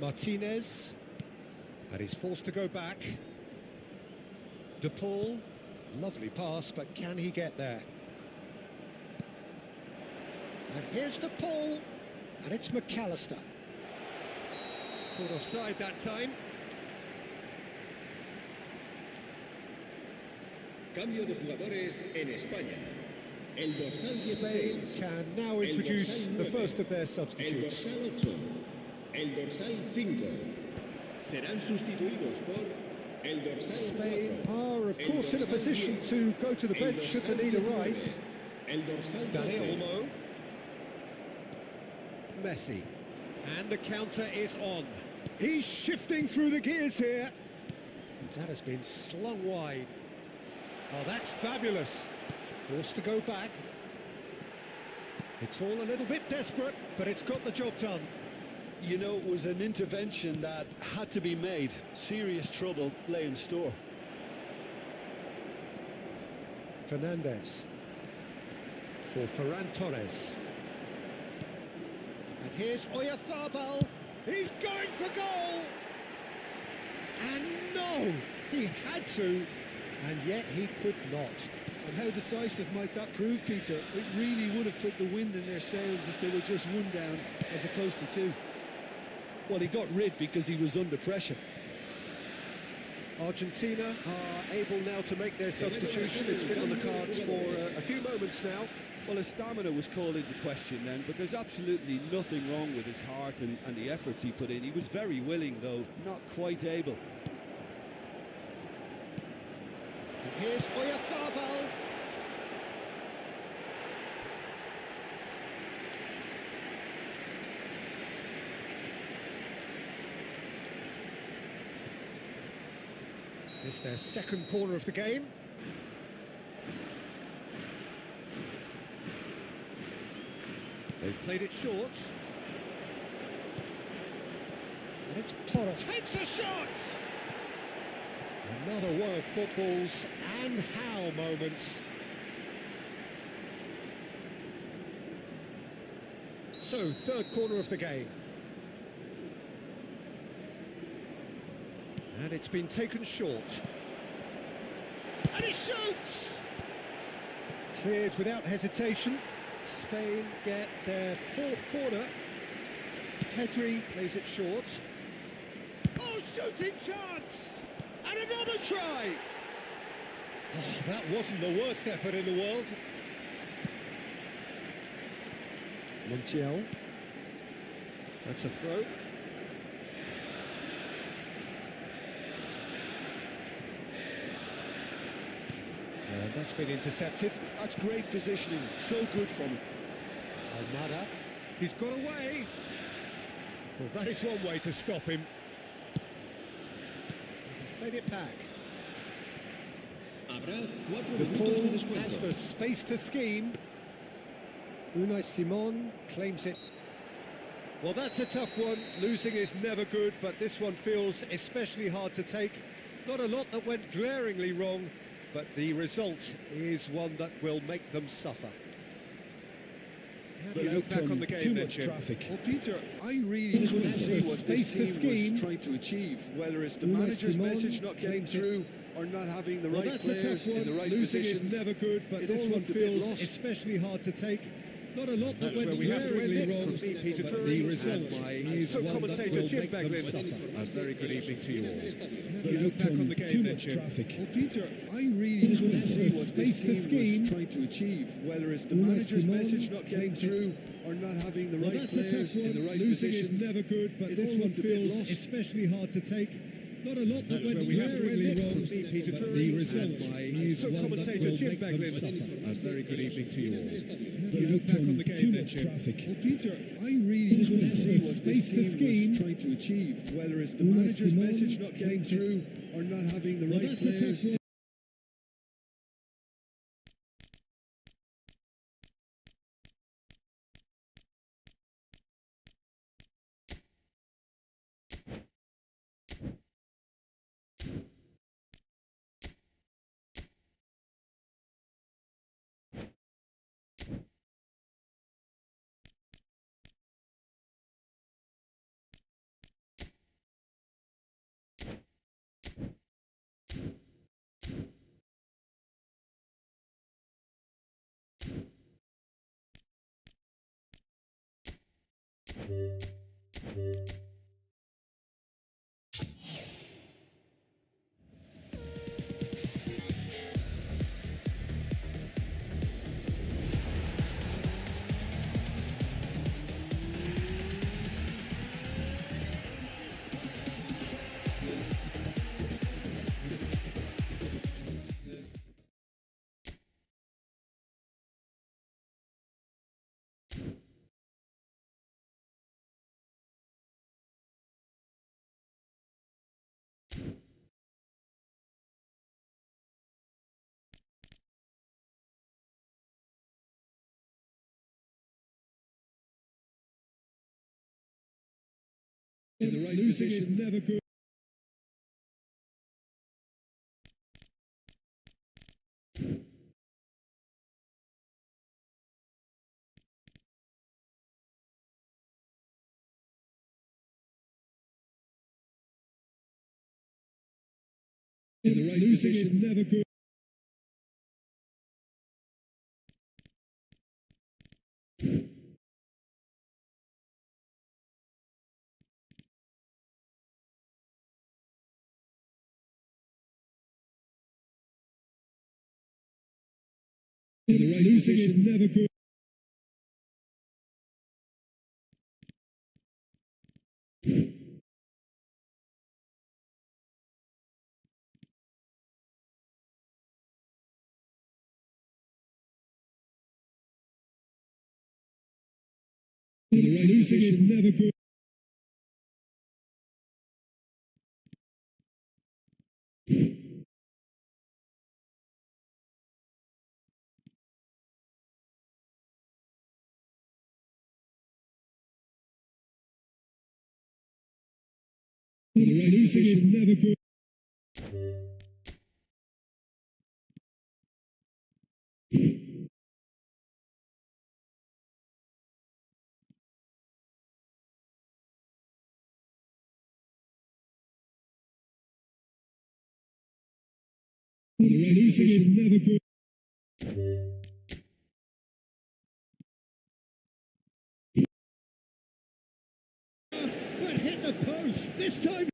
Martinez, and he's forced to go back. De Paul, lovely pass, but can he get there? And here's De Paul, and it's McAllister. Caught offside that time. Cambio de jugadores en España. El dorsal Spain 16. can now El introduce dorsal the 9. first of their El substitutes. dorsal 8. El dorsal 5. Serán sustituidos por el dorsal Spain 4. are, of El course, in a dorsal position 10. to go to the El bench should the dorsal need 19. arise. El dorsal Dani 12. Olmo. Messi. And the counter is on. He's shifting through the gears here. That has been slung wide. Oh, that's fabulous. Forced to go back. It's all a little bit desperate, but it's got the job done. You know, it was an intervention that had to be made. Serious trouble lay in store. Fernandez for Ferran Torres. And here's Oyarzabal. He's going for goal. And no, he had to, and yet he could not. And how decisive might that prove, Peter? It really would have put the wind in their sails if they were just one down as opposed to two. Well, he got rid because he was under pressure. Argentina are able now to make their substitution. It's been on the cards for a few moments now. Well, his stamina was called into question then, but there's absolutely nothing wrong with his heart and the efforts he put in. He was very willing, though, not quite able. And here's Oyarzabal. It's their second corner of the game. They've played it short. And it's Torres. Takes a shot! Another one of football's and how moments. So, third corner of the game. And it's been taken short. And he shoots! Cleared without hesitation. Spain get their fourth corner. Pedri plays it short. Oh, shooting chance! And another try! Oh, that wasn't the worst effort in the world. Montiel. That's a throw. That's been intercepted. That's great positioning, so good from him. Almada, he's got away. Well, that is one way to stop him. He's played it back. Habrá 4 The minutos de ball descuento. has the space to scheme. Unai Simon claims it. Well, that's a tough one. Losing is never good, but this one feels especially hard to take. Not a lot that went glaringly wrong, but the result is one that will make them suffer. How do you look back on the game Too then, much Jim? traffic. Well, Peter, I really couldn't has see the what this space to team scheme. was trying to achieve, whether it's the Unai manager's Simon message not getting claims it. through or not having the Well, right that's a players tough one. in the right Losing positions. is never good, but It this all one looked a bit feels lost. especially hard to take. Not a lot that That's went where we have to glaringly admit wrong, from Peter but Drury. the result is so one that commentator will Jim make them Beglin. suffer. A very good evening to you all. How do But you look back on the too game then, much Jim? traffic. Well, Peter, I really couldn't has see the what space this to team scheme. was trying to achieve, whether it's the Unai manager's Simon message not getting claims it. through or not having the Well, right that's a players tough one. in the right Losing positions. is never good, but It this all one looked a bit feels lost. especially hard to take. Not a lot that That's went where we have to glaringly admit wrong, from Peter but Drury. the result is so one that commentator will Jim make them Beglin. suffer. A very good evening to you all. How do But you look back on the game too then, much Jim? traffic. Well, Peter, I really couldn't has see the what space this to team scheme. was trying to achieve, whether it's the Unai manager's Simon message not getting claims it. through or not having the Well, right that's a tough players. one. In the right Losing positions. is never good. In the right Losing is positions. never good. In the right Losing is positions. never good. Losing is never good. Losing is never good. Losing is never good. But hit the post this time.